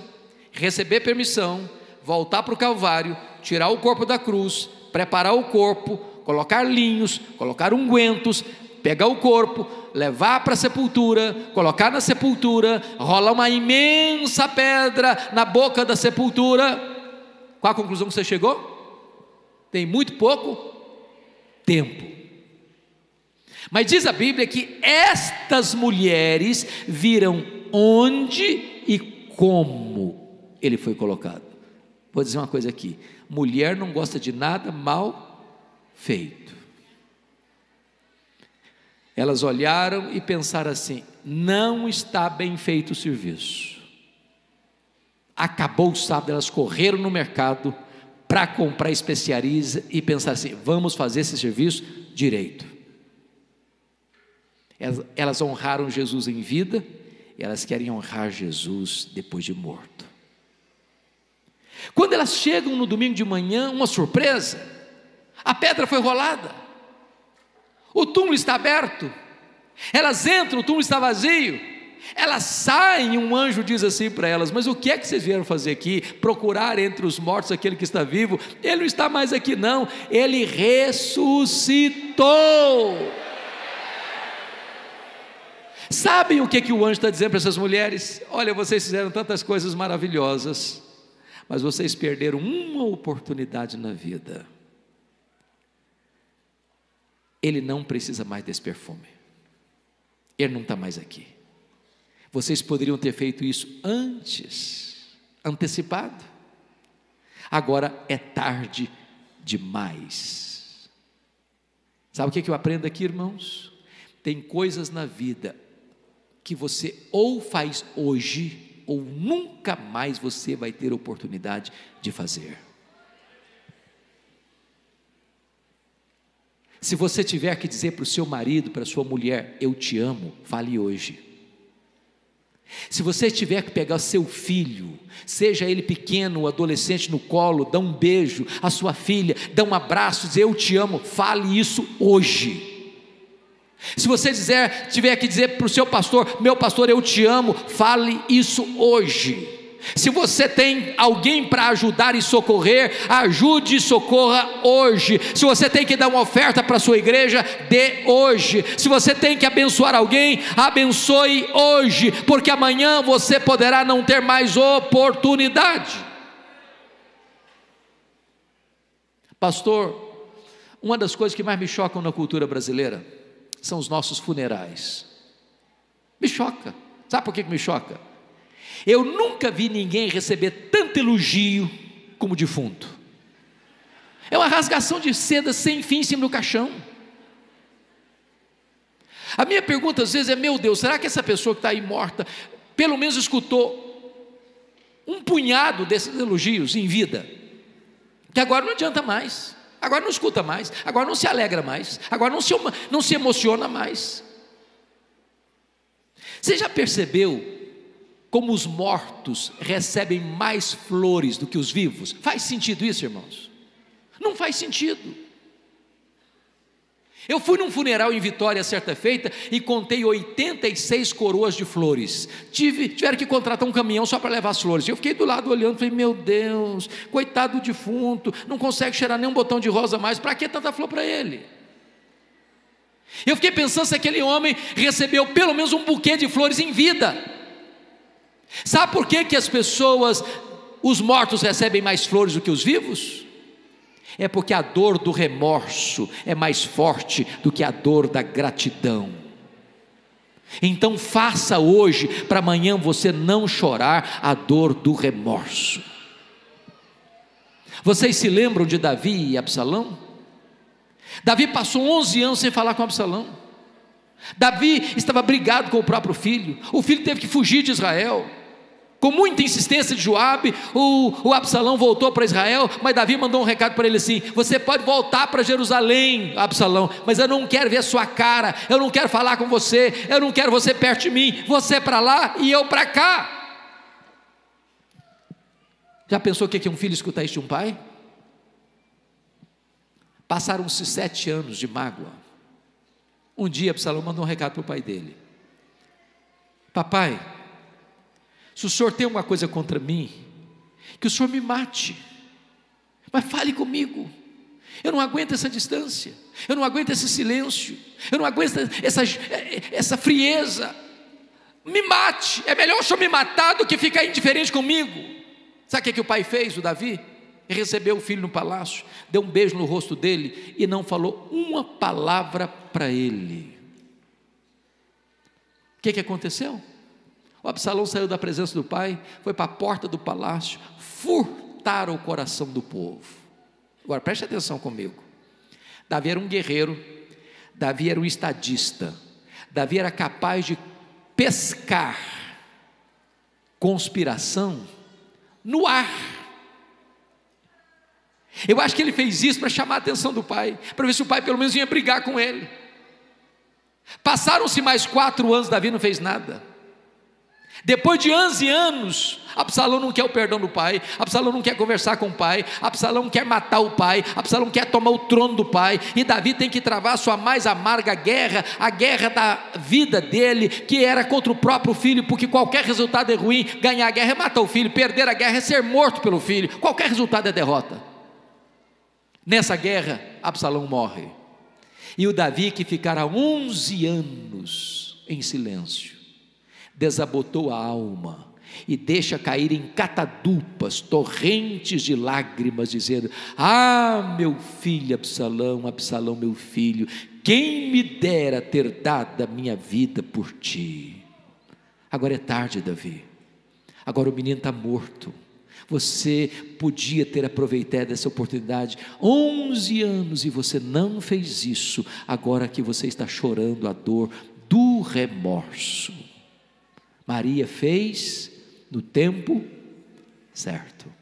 receber permissão, voltar para o Calvário, tirar o corpo da cruz, preparar o corpo, colocar linhos, colocar ungüentos, pegar o corpo, levar para a sepultura, colocar na sepultura, rolar uma imensa pedra na boca da sepultura. Qual a conclusão que você chegou? Tem muito pouco tempo. Mas diz a Bíblia que estas mulheres viram onde e como ele foi colocado. Vou dizer uma coisa aqui: mulher não gosta de nada mal feito. Elas olharam e pensaram assim: não está bem feito o serviço. Acabou o sábado, elas correram no mercado para comprar especiarias e pensar assim: vamos fazer esse serviço direito. Elas honraram Jesus em vida, e elas querem honrar Jesus depois de morto. Quando elas chegam no domingo de manhã, uma surpresa: a pedra foi rolada, o túmulo está aberto. Elas entram, o túmulo está vazio. Elas saem, um anjo diz assim para elas: mas o que é que vocês vieram fazer aqui? Procurar entre os mortos aquele que está vivo? Ele não está mais aqui não, ele ressuscitou. Sabem o que o anjo está dizendo para essas mulheres? Olha, vocês fizeram tantas coisas maravilhosas, mas vocês perderam uma oportunidade na vida. Ele não precisa mais desse perfume, ele não está mais aqui. Vocês poderiam ter feito isso antes, antecipado. Agora é tarde demais. Sabe o que eu aprendo aqui, irmãos? Tem coisas na vida que você ou faz hoje, ou nunca mais você vai ter oportunidade de fazer. Se você tiver que dizer para o seu marido, para a sua mulher: eu te amo, fale hoje. Se você tiver que pegar seu filho, seja ele pequeno ou adolescente, no colo, dar um beijo, a sua filha, dar um abraço, dizer eu te amo, fale isso hoje. Se você tiver que dizer para o seu pastor: meu pastor, eu te amo, fale isso hoje. Se você tem alguém para ajudar e socorrer, ajude e socorra hoje. Se você tem que dar uma oferta para a sua igreja, dê hoje. Se você tem que abençoar alguém, abençoe hoje, porque amanhã você poderá não ter mais oportunidade. Pastor, uma das coisas que mais me chocam na cultura brasileira são os nossos funerais. Me choca. Sabe por que me choca? Eu nunca vi ninguém receber tanto elogio como defunto. É uma rasgação de seda sem fim em cima do caixão. A minha pergunta às vezes é: meu Deus, será que essa pessoa que está aí morta pelo menos escutou um punhado desses elogios em vida? Que agora não adianta mais, agora não escuta mais, agora não se alegra mais, agora não se emociona mais. Você já percebeu como os mortos recebem mais flores do que os vivos? Faz sentido isso, irmãos? Não faz sentido. Eu fui num funeral em Vitória certa feita e contei 86 coroas de flores. Tiveram que contratar um caminhão só para levar as flores. Eu fiquei do lado olhando, falei: meu Deus, coitado do defunto, não consegue cheirar nem um botão de rosa mais, para que tanta flor para ele? Eu fiquei pensando se aquele homem recebeu pelo menos um buquê de flores em vida. Sabe por que as pessoas, os mortos recebem mais flores do que os vivos? é porque a dor do remorso é mais forte do que a dor da gratidão. Então faça hoje, para amanhã você não chorar a dor do remorso. Vocês se lembram de Davi e Absalão? Davi passou 11 anos sem falar com Absalão. Davi estava brigado com o próprio filho. O filho teve que fugir de Israel. Com muita insistência de Joabe, o Absalão voltou para Israel, mas Davi mandou um recado para ele assim: você pode voltar para Jerusalém, Absalão, mas eu não quero ver a sua cara, eu não quero falar com você, eu não quero você perto de mim, você para lá e eu para cá. Já pensou o que é um filho escutar isso de um pai? Passaram-se 7 anos de mágoa. Um dia Absalão mandou um recado para o pai dele: papai, se o senhor tem alguma coisa contra mim, que o senhor me mate, mas fale comigo. Eu não aguento essa distância, eu não aguento esse silêncio, eu não aguento essa frieza. Me mate, é melhor o senhor me matar do que ficar indiferente comigo. Sabe o que o pai fez, o Davi? Ele recebeu o filho no palácio, deu um beijo no rosto dele e não falou uma palavra para ele. O que aconteceu? O Absalão saiu da presença do pai, foi para a porta do palácio, furtar o coração do povo. Agora preste atenção comigo. Davi era um guerreiro, Davi era um estadista, Davi era capaz de pescar conspiração no ar. Eu acho que ele fez isso para chamar a atenção do pai, para ver se o pai pelo menos ia brigar com ele. Passaram-se mais 4 anos, Davi não fez nada. Depois de anos e anos, Absalão não quer o perdão do pai, Absalão não quer conversar com o pai, Absalão quer matar o pai, Absalão quer tomar o trono do pai, e Davi tem que travar a sua mais amarga guerra, a guerra da vida dele, que era contra o próprio filho, porque qualquer resultado é ruim. Ganhar a guerra é matar o filho, perder a guerra é ser morto pelo filho, qualquer resultado é derrota. Nessa guerra, Absalão morre, e o Davi, que ficara 11 anos em silêncio, desabotou a alma e deixa cair em catadupas, torrentes de lágrimas, dizendo: ah, meu filho Absalão, Absalão, meu filho, quem me dera ter dado a minha vida por ti. Agora é tarde, Davi, agora o menino está morto. Você podia ter aproveitado essa oportunidade, 11 anos, e você não fez isso. Agora que você está chorando a dor do remorso, Maria fez no tempo certo.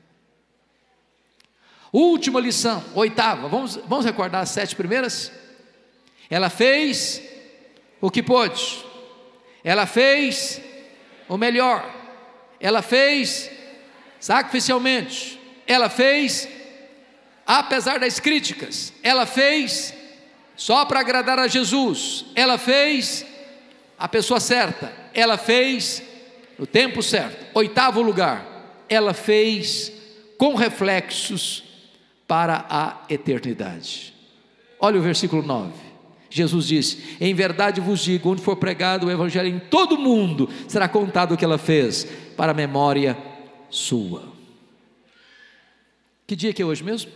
Última lição, 8ª, vamos recordar as 7 primeiras? Ela fez o que pôde, ela fez o melhor, ela fez sacrificialmente, ela fez apesar das críticas, ela fez só para agradar a Jesus, ela fez a pessoa certa, ela fez no tempo certo. 8º lugar, ela fez com reflexos para a eternidade. Olha o versículo 9, Jesus disse: em verdade vos digo, onde for pregado o evangelho em todo o mundo, será contado o que ela fez, para a memória sua. Que dia que é hoje mesmo?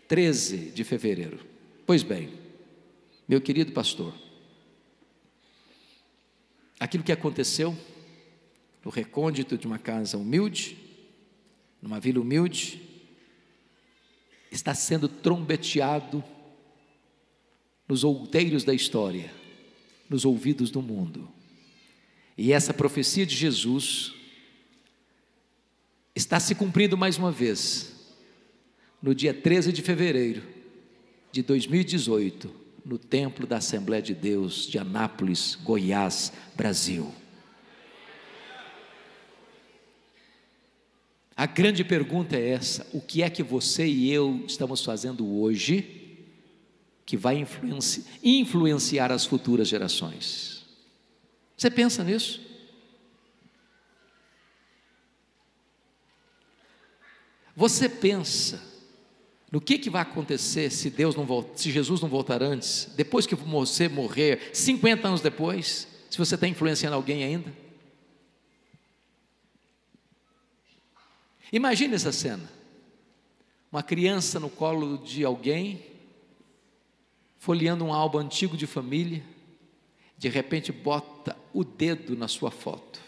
13 de fevereiro. Pois bem, meu querido pastor, aquilo que aconteceu no recôndito de uma casa humilde, numa vila humilde, está sendo trombeteado nos outeiros da história, nos ouvidos do mundo. E essa profecia de Jesus está se cumprindo mais uma vez, no dia 13 de fevereiro de 2018, no templo da Assembleia de Deus de Anápolis, Goiás, Brasil. A grande pergunta é essa: o que é que você e eu estamos fazendo hoje que vai influenciar as futuras gerações? Você pensa nisso? Você pensa no que vai acontecer se Jesus não voltar antes, depois que você morrer, 50 anos depois, se você está influenciando alguém ainda? Imagine essa cena: uma criança no colo de alguém, folheando um álbum antigo de família, de repente bota o dedo na sua foto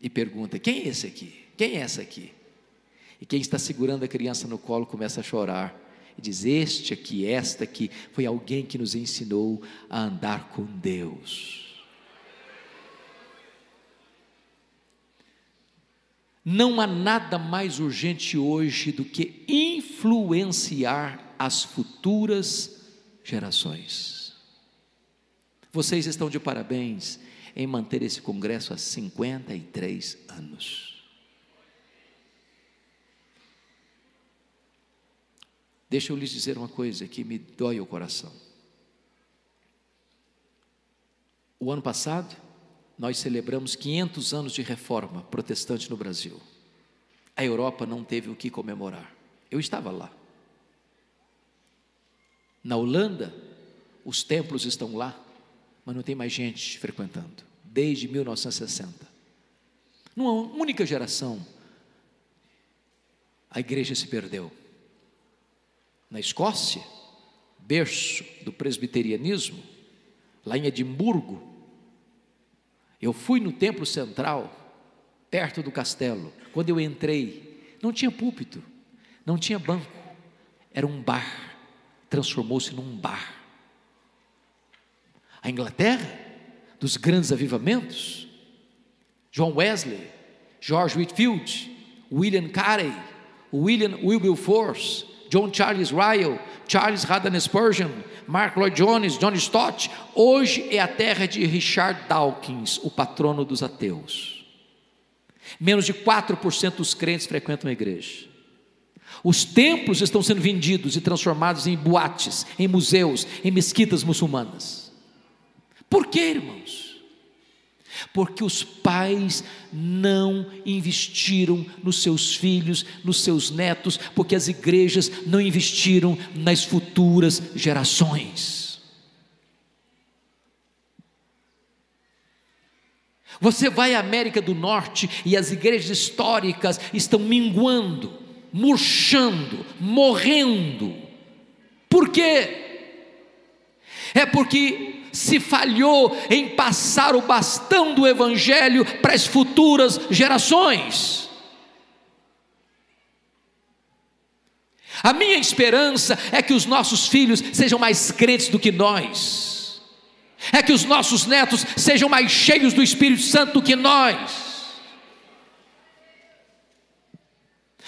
e pergunta: quem é esse aqui? Quem é essa aqui? E quem está segurando a criança no colo começa a chorar e diz: este aqui, esta aqui, foi alguém que nos ensinou a andar com Deus. Não há nada mais urgente hoje do que influenciar as futuras gerações. Vocês estão de parabéns em manter esse congresso há 53 anos. Deixa eu lhes dizer uma coisa que me dói o coração. O ano passado, nós celebramos 500 anos de reforma protestante no Brasil. A Europa não teve o que comemorar. Eu estava lá. Na Holanda, os templos estão lá, mas não tem mais gente frequentando, desde 1960. Numa única geração, a igreja se perdeu. Na Escócia, berço do presbiterianismo, lá em Edimburgo, eu fui no templo central, perto do castelo. Quando eu entrei, não tinha púlpito, não tinha banco, era um bar, transformou-se num bar. A Inglaterra, dos grandes avivamentos, John Wesley, George Whitefield, William Carey, William Wilberforce, John Charles Ryle, Charles Haddon Spurgeon, Mark Lloyd Jones, John Stott. Hoje é a terra de Richard Dawkins, o patrono dos ateus. Menos de 4% dos crentes frequentam a igreja. Os templos estão sendo vendidos e transformados em boates, em museus, em mesquitas muçulmanas. Por quê, irmãos? Porque os pais não investiram nos seus filhos, nos seus netos, porque as igrejas não investiram nas futuras gerações. Você vai à América do Norte e as igrejas históricas estão minguando, murchando, morrendo. Por quê? É porque se falhou em passar o bastão do evangelho para as futuras gerações. A minha esperança é que os nossos filhos sejam mais crentes do que nós, é que os nossos netos sejam mais cheios do Espírito Santo do que nós.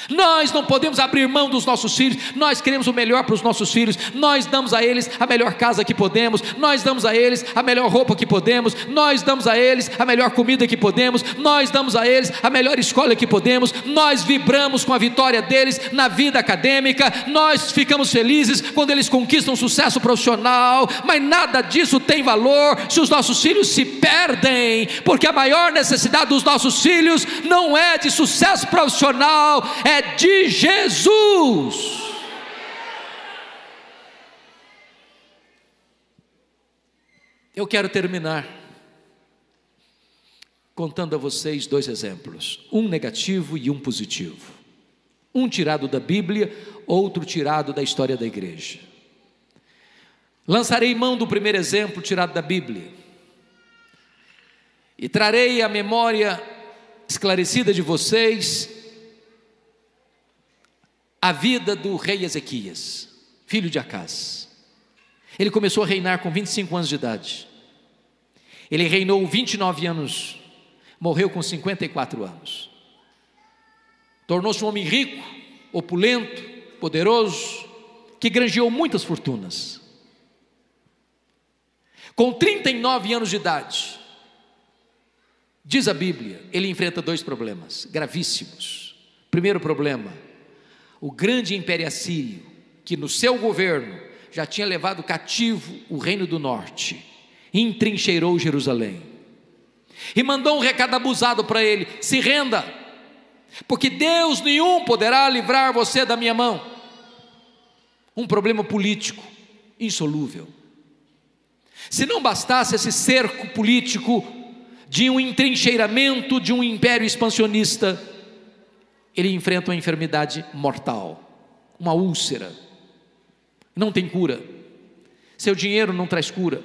Nós não podemos abrir mão dos nossos filhos. Nós queremos o melhor para os nossos filhos. Nós damos a eles a melhor casa que podemos. Nós damos a eles a melhor roupa que podemos. Nós damos a eles a melhor comida que podemos. Nós damos a eles a melhor escola que podemos. Nós vibramos com a vitória deles na vida acadêmica. Nós ficamos felizes quando eles conquistam sucesso profissional. Mas nada disso tem valor se os nossos filhos se perdem, porque a maior necessidade dos nossos filhos não é de sucesso profissional, é de Jesus. Eu quero terminar contando a vocês dois exemplos, um negativo e um positivo, um tirado da Bíblia, outro tirado da história da igreja. Lançarei mão do primeiro exemplo tirado da Bíblia e trarei a memória esclarecida de vocês a vida do rei Ezequias, filho de Acás. Ele começou a reinar com 25 anos de idade. Ele reinou 29 anos, morreu com 54 anos. Tornou-se um homem rico, opulento, poderoso, que granjeou muitas fortunas. Com 39 anos de idade, diz a Bíblia, ele enfrenta dois problemas gravíssimos. Primeiro problema: o grande império assírio, que no seu governo já tinha levado cativo o reino do norte, entrincheirou Jerusalém e mandou um recado abusado para ele: se renda, porque Deus nenhum poderá livrar você da minha mão. Um problema político insolúvel. Se não bastasse esse cerco político de um entrincheiramento de um império expansionista, ele enfrenta uma enfermidade mortal. uma úlcera, não tem cura. Seu dinheiro não traz cura,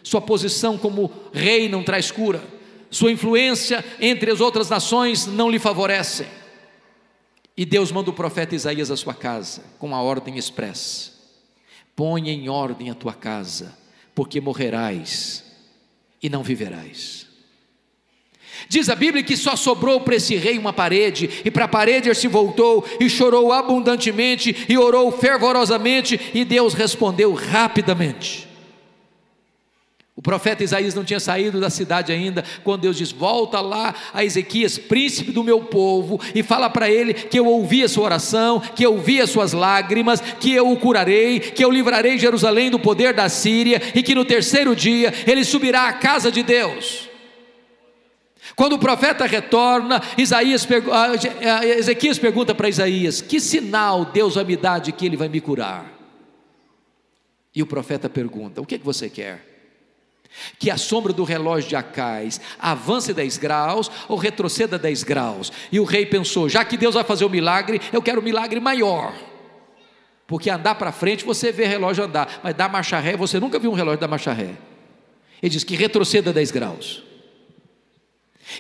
sua posição como rei não traz cura, sua influência entre as outras nações não lhe favorecem. E Deus manda o profeta Isaías à sua casa, com a ordem expressa: põe em ordem a tua casa, porque morrerás e não viverás. Diz a Bíblia que só sobrou para esse rei uma parede, e para a parede ele se voltou, e chorou abundantemente, e orou fervorosamente, e Deus respondeu rapidamente. O profeta Isaías não tinha saído da cidade ainda, quando Deus diz: volta lá a Ezequias, príncipe do meu povo, e fala para ele que eu ouvi a sua oração, que eu ouvi as suas lágrimas, que eu o curarei, que eu livrarei Jerusalém do poder da Síria, e que no terceiro dia ele subirá à casa de Deus. Quando o profeta retorna, Ezequias pergunta para Isaías: que sinal Deus vai me dar de que ele vai me curar? E o profeta pergunta: o que você quer? Que a sombra do relógio de Acais avance 10 graus ou retroceda 10 graus? E o rei pensou: já que Deus vai fazer o milagre, eu quero um milagre maior, porque andar para frente você vê relógio andar, mas dar marcha ré, você nunca viu um relógio dar marcha ré. Ele diz que retroceda 10 graus.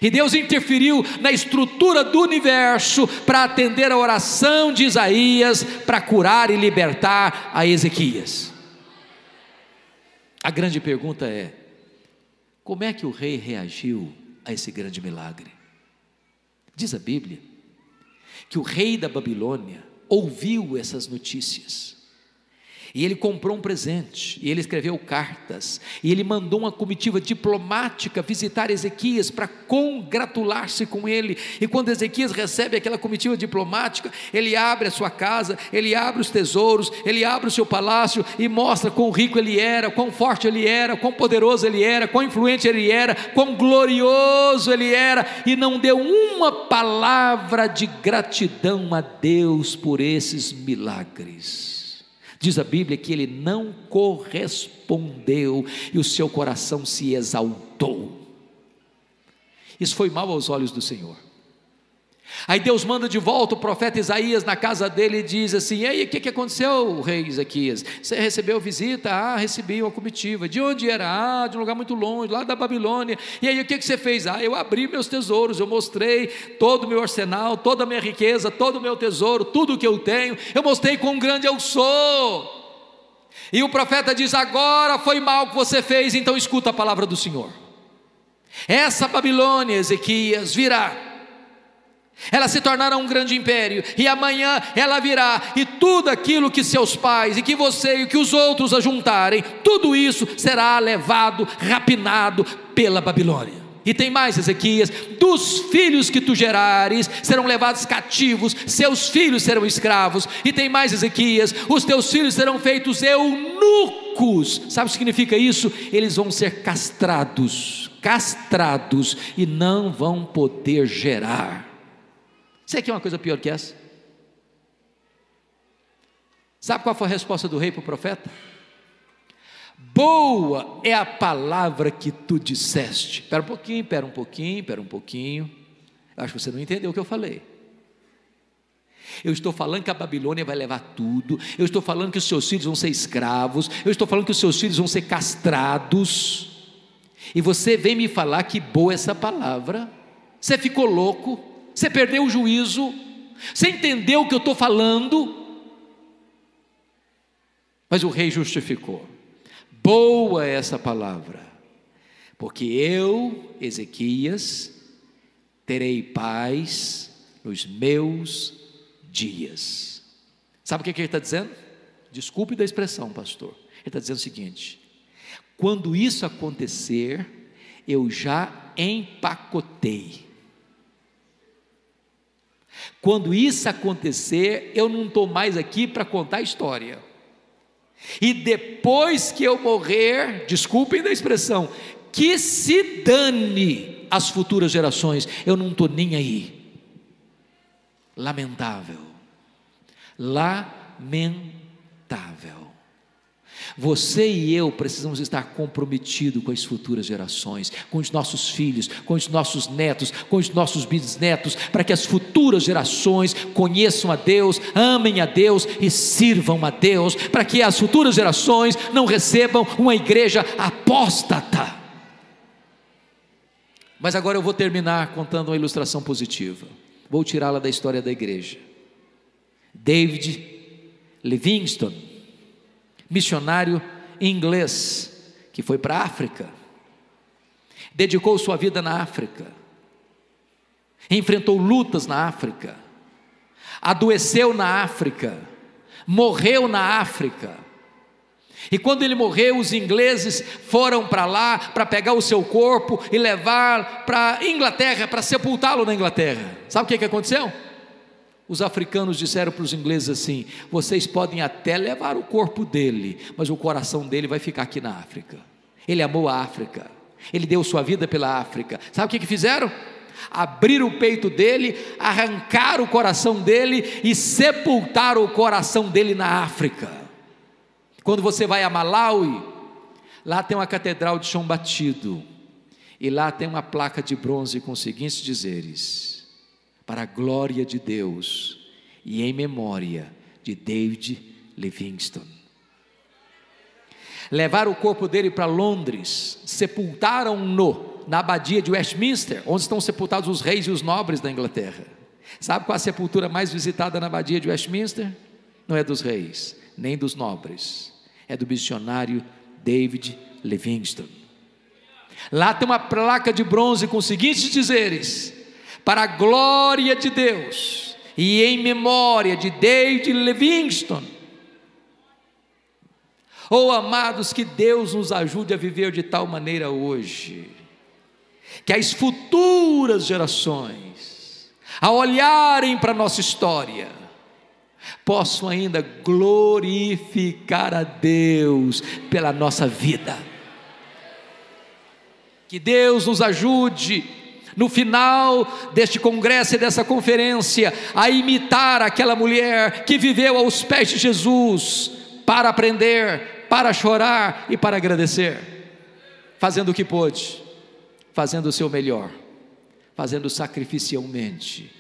E Deus interferiu na estrutura do universo para atender a oração de Isaías, para curar e libertar a Ezequias. A grande pergunta é: como é que o rei reagiu a esse grande milagre? Diz a Bíblia que o rei da Babilônia ouviu essas notícias, e ele comprou um presente, e ele escreveu cartas, e ele mandou uma comitiva diplomática visitar Ezequias para congratular-se com ele. E quando Ezequias recebe aquela comitiva diplomática, ele abre a sua casa, ele abre os tesouros, ele abre o seu palácio e mostra quão rico ele era, quão forte ele era, quão poderoso ele era, quão influente ele era, quão glorioso ele era, e não deu uma palavra de gratidão a Deus por esses milagres. Diz a Bíblia que ele não correspondeu e o seu coração se exaltou. Isso foi mal aos olhos do Senhor. Aí Deus manda de volta o profeta Isaías na casa dele e diz assim: e aí, o que aconteceu, rei Ezequias? Você recebeu visita? Ah, recebi uma comitiva. De onde era? Ah, de um lugar muito longe, lá da Babilônia. E aí, o que você fez? Ah, eu abri meus tesouros, eu mostrei todo o meu arsenal, toda a minha riqueza, todo o meu tesouro, tudo o que eu tenho, eu mostrei quão grande eu sou. E o profeta diz: agora foi mal que você fez, então escuta a palavra do Senhor. Essa Babilônia, Ezequias, virá, ela se tornará um grande império, e amanhã ela virá, e tudo aquilo que seus pais, e que você, e que os outros ajuntarem, tudo isso será levado, rapinado pela Babilônia. E tem mais, Ezequias: dos filhos que tu gerares serão levados cativos, seus filhos serão escravos. E tem mais, Ezequias: os teus filhos serão feitos eunucos. Sabe o que significa isso? Eles vão ser castrados, e não vão poder gerar. Você quer uma coisa pior que essa? Sabe qual foi a resposta do rei para o profeta? Boa é a palavra que tu disseste. Espera um pouquinho. Acho que você não entendeu o que eu falei. Eu estou falando que a Babilônia vai levar tudo. Eu estou falando que os seus filhos vão ser escravos. Eu estou falando que os seus filhos vão ser castrados. E você vem me falar que boa é essa palavra? Você ficou louco? Você perdeu o juízo? Você entendeu o que eu estou falando? Mas o rei justificou: boa é essa palavra, porque eu, Ezequias, terei paz nos meus dias. Sabe o que ele está dizendo? Desculpe da expressão, pastor. Ele está dizendo o seguinte: quando isso acontecer, eu já empacotei. Quando isso acontecer, eu não estou mais aqui para contar a história. E depois que eu morrer, desculpem da expressão, que se dane as futuras gerações, eu não estou nem aí. Lamentável. Você e eu precisamos estar comprometidos com as futuras gerações, com os nossos filhos, com os nossos netos, com os nossos bisnetos, para que as futuras gerações conheçam a Deus, amem a Deus e sirvam a Deus, para que as futuras gerações não recebam uma igreja apóstata. Mas agora eu vou terminar contando uma ilustração positiva, vou tirá-la da história da igreja. David Livingstone, missionário inglês, que foi para a África, dedicou sua vida na África, enfrentou lutas na África, adoeceu na África, morreu na África, e quando ele morreu, os ingleses foram para lá, para pegar o seu corpo e levar para a Inglaterra, para sepultá-lo na Inglaterra. Sabe o que aconteceu? Os africanos disseram para os ingleses assim: vocês podem até levar o corpo dele, mas o coração dele vai ficar aqui na África. Ele amou a África, ele deu sua vida pela África. Sabe o que fizeram? Abriram o peito dele, arrancaram o coração dele e sepultaram o coração dele na África. Quando você vai a Malawi, lá tem uma catedral de chão batido, e lá tem uma placa de bronze com os seguintes dizeres: para a glória de Deus e em memória de David Livingstone. Levaram o corpo dele para Londres, sepultaram-no na abadia de Westminster, onde estão sepultados os reis e os nobres da Inglaterra. Sabe qual a sepultura mais visitada na abadia de Westminster? Não é dos reis, nem dos nobres, é do missionário David Livingstone. Lá tem uma placa de bronze com os seguintes dizeres: para a glória de Deus e em memória de David Livingstone. Oh, amados, que Deus nos ajude a viver de tal maneira hoje, que as futuras gerações, ao olharem para a nossa história, possam ainda glorificar a Deus pela nossa vida. Que Deus nos ajude, no final deste congresso e dessa conferência, a imitar aquela mulher que viveu aos pés de Jesus, para aprender, para chorar e para agradecer, fazendo o que pôde, fazendo o seu melhor, fazendo sacrificialmente,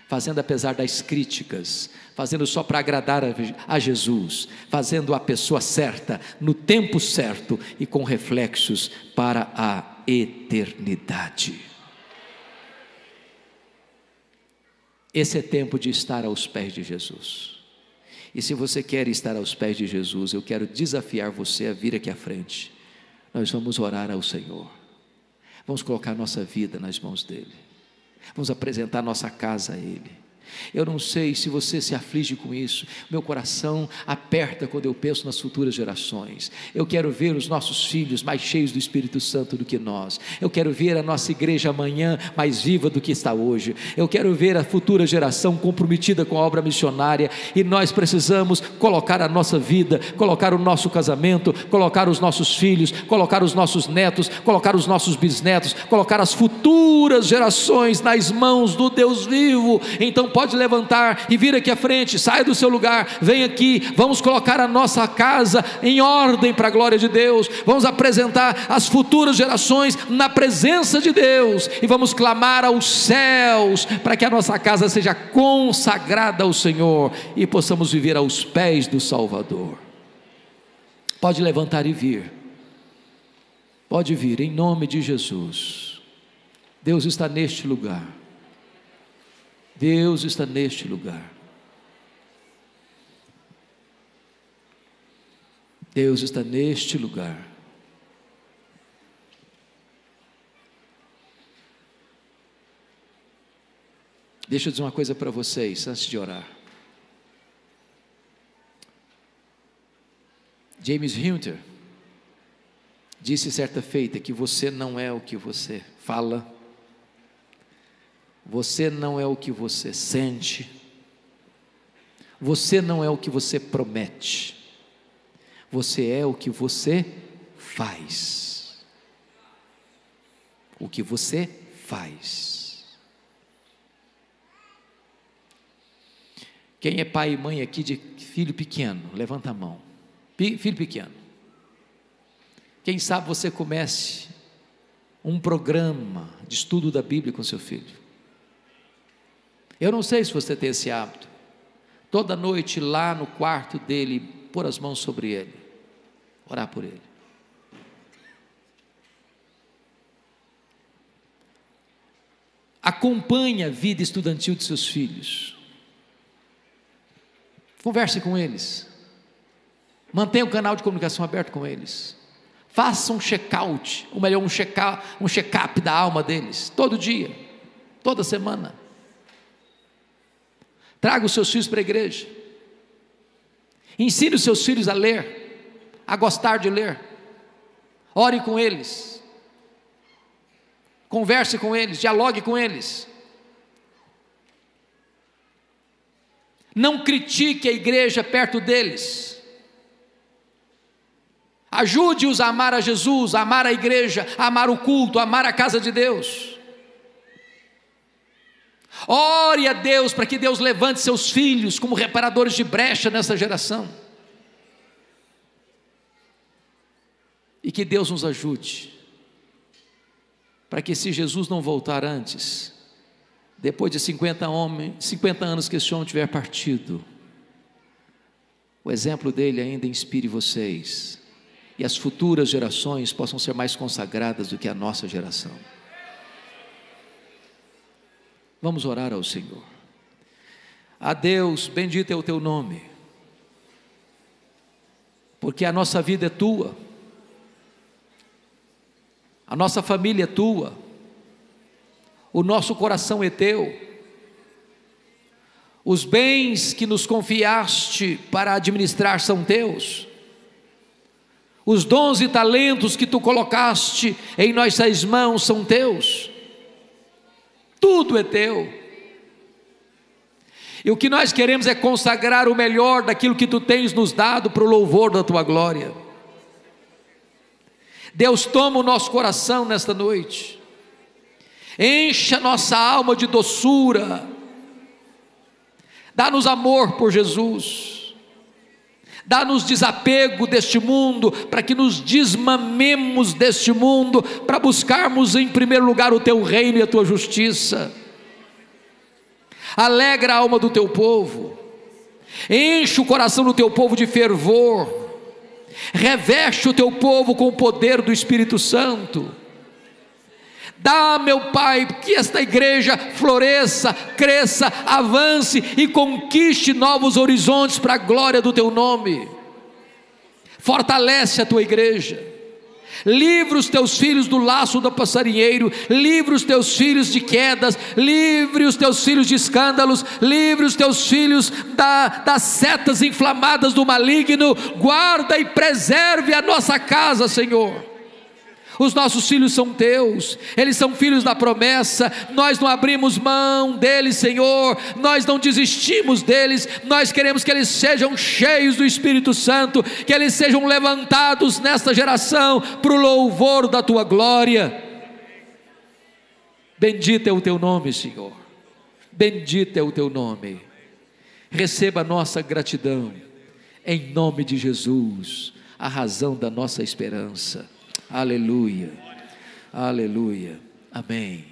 fazendo apesar das críticas, fazendo só para agradar a Jesus, fazendo a pessoa certa, no tempo certo e com reflexos para a eternidade. Esse é tempo de estar aos pés de Jesus. E se você quer estar aos pés de Jesus, eu quero desafiar você a vir aqui à frente. Nós vamos orar ao Senhor, vamos colocar nossa vida nas mãos dEle, vamos apresentar nossa casa a Ele. Eu não sei se você se aflige com isso, meu coração aperta quando eu penso nas futuras gerações. Eu quero ver os nossos filhos mais cheios do Espírito Santo do que nós. Eu quero ver a nossa igreja amanhã mais viva do que está hoje. Eu quero ver a futura geração comprometida com a obra missionária, e nós precisamos colocar a nossa vida, colocar o nosso casamento, colocar os nossos filhos, colocar os nossos netos, colocar os nossos bisnetos, colocar as futuras gerações nas mãos do Deus vivo. Então pode levantar e vir aqui à frente, saia do seu lugar, vem aqui, vamos colocar a nossa casa em ordem para a glória de Deus, vamos apresentar as futuras gerações na presença de Deus, e vamos clamar aos céus, para que a nossa casa seja consagrada ao Senhor, e possamos viver aos pés do Salvador. Pode levantar e vir, pode vir, em nome de Jesus. Deus está neste lugar, Deus está neste lugar, Deus está neste lugar. Deixa eu dizer uma coisa para vocês antes de orar. James Hunter disse certa feita que você não é o que você fala, você não é o que você sente, você não é o que você promete, você é o que você faz. O que você faz. Quem é pai e mãe aqui de filho pequeno, levanta a mão. Filho pequeno, Quem sabe você comece um programa de estudo da Bíblia com seu filho. Eu não sei se você tem esse hábito, toda noite lá no quarto dele, pôr as mãos sobre ele, orar por ele. Acompanhe a vida estudantil de seus filhos, converse com eles, mantenha o canal de comunicação aberto com eles, faça um check-out, ou melhor, um check-up da alma deles, todo dia, toda semana. Traga os seus filhos para a igreja, ensine os seus filhos a ler, a gostar de ler, ore com eles, converse com eles, dialogue com eles. Não critique a igreja perto deles, ajude-os a amar a Jesus, a amar a igreja, a amar o culto, a amar a casa de Deus. Ore a Deus para que Deus levante seus filhos como reparadores de brecha nessa geração, e que Deus nos ajude, para que, se Jesus não voltar antes, depois de 50 anos que esse homem tiver partido, o exemplo dele ainda inspire vocês, e as futuras gerações possam ser mais consagradas do que a nossa geração. Vamos orar ao Senhor. A Deus, bendito é o teu nome, porque a nossa vida é tua, a nossa família é tua, o nosso coração é teu, os bens que nos confiaste para administrar são teus, os dons e talentos que tu colocaste em nossas mãos são teus, tudo é teu, e o que nós queremos é consagrar o melhor daquilo que tu tens nos dado para o louvor da tua glória. Deus, toma o nosso coração nesta noite, encha nossa alma de doçura, dá-nos amor por Jesus, dá-nos desapego deste mundo, para que nos desmamemos deste mundo, para buscarmos em primeiro lugar o teu reino e a tua justiça. Alegra a alma do teu povo, enche o coração do teu povo de fervor, reveste o teu povo com o poder do Espírito Santo. Dá, meu Pai, que esta igreja floresça, cresça, avance e conquiste novos horizontes para a glória do teu nome. Fortalece a tua igreja, livra os teus filhos do laço do passarinheiro, livra os teus filhos de quedas, livre os teus filhos de escândalos, livre os teus filhos das setas inflamadas do maligno. Guarda e preserve a nossa casa, Senhor. Os nossos filhos são teus, eles são filhos da promessa, nós não abrimos mão deles, Senhor, nós não desistimos deles, nós queremos que eles sejam cheios do Espírito Santo, que eles sejam levantados nesta geração para o louvor da tua glória. Bendito é o teu nome, Senhor, bendito é o teu nome. Receba a nossa gratidão, em nome de Jesus, a razão da nossa esperança. Aleluia, aleluia, amém.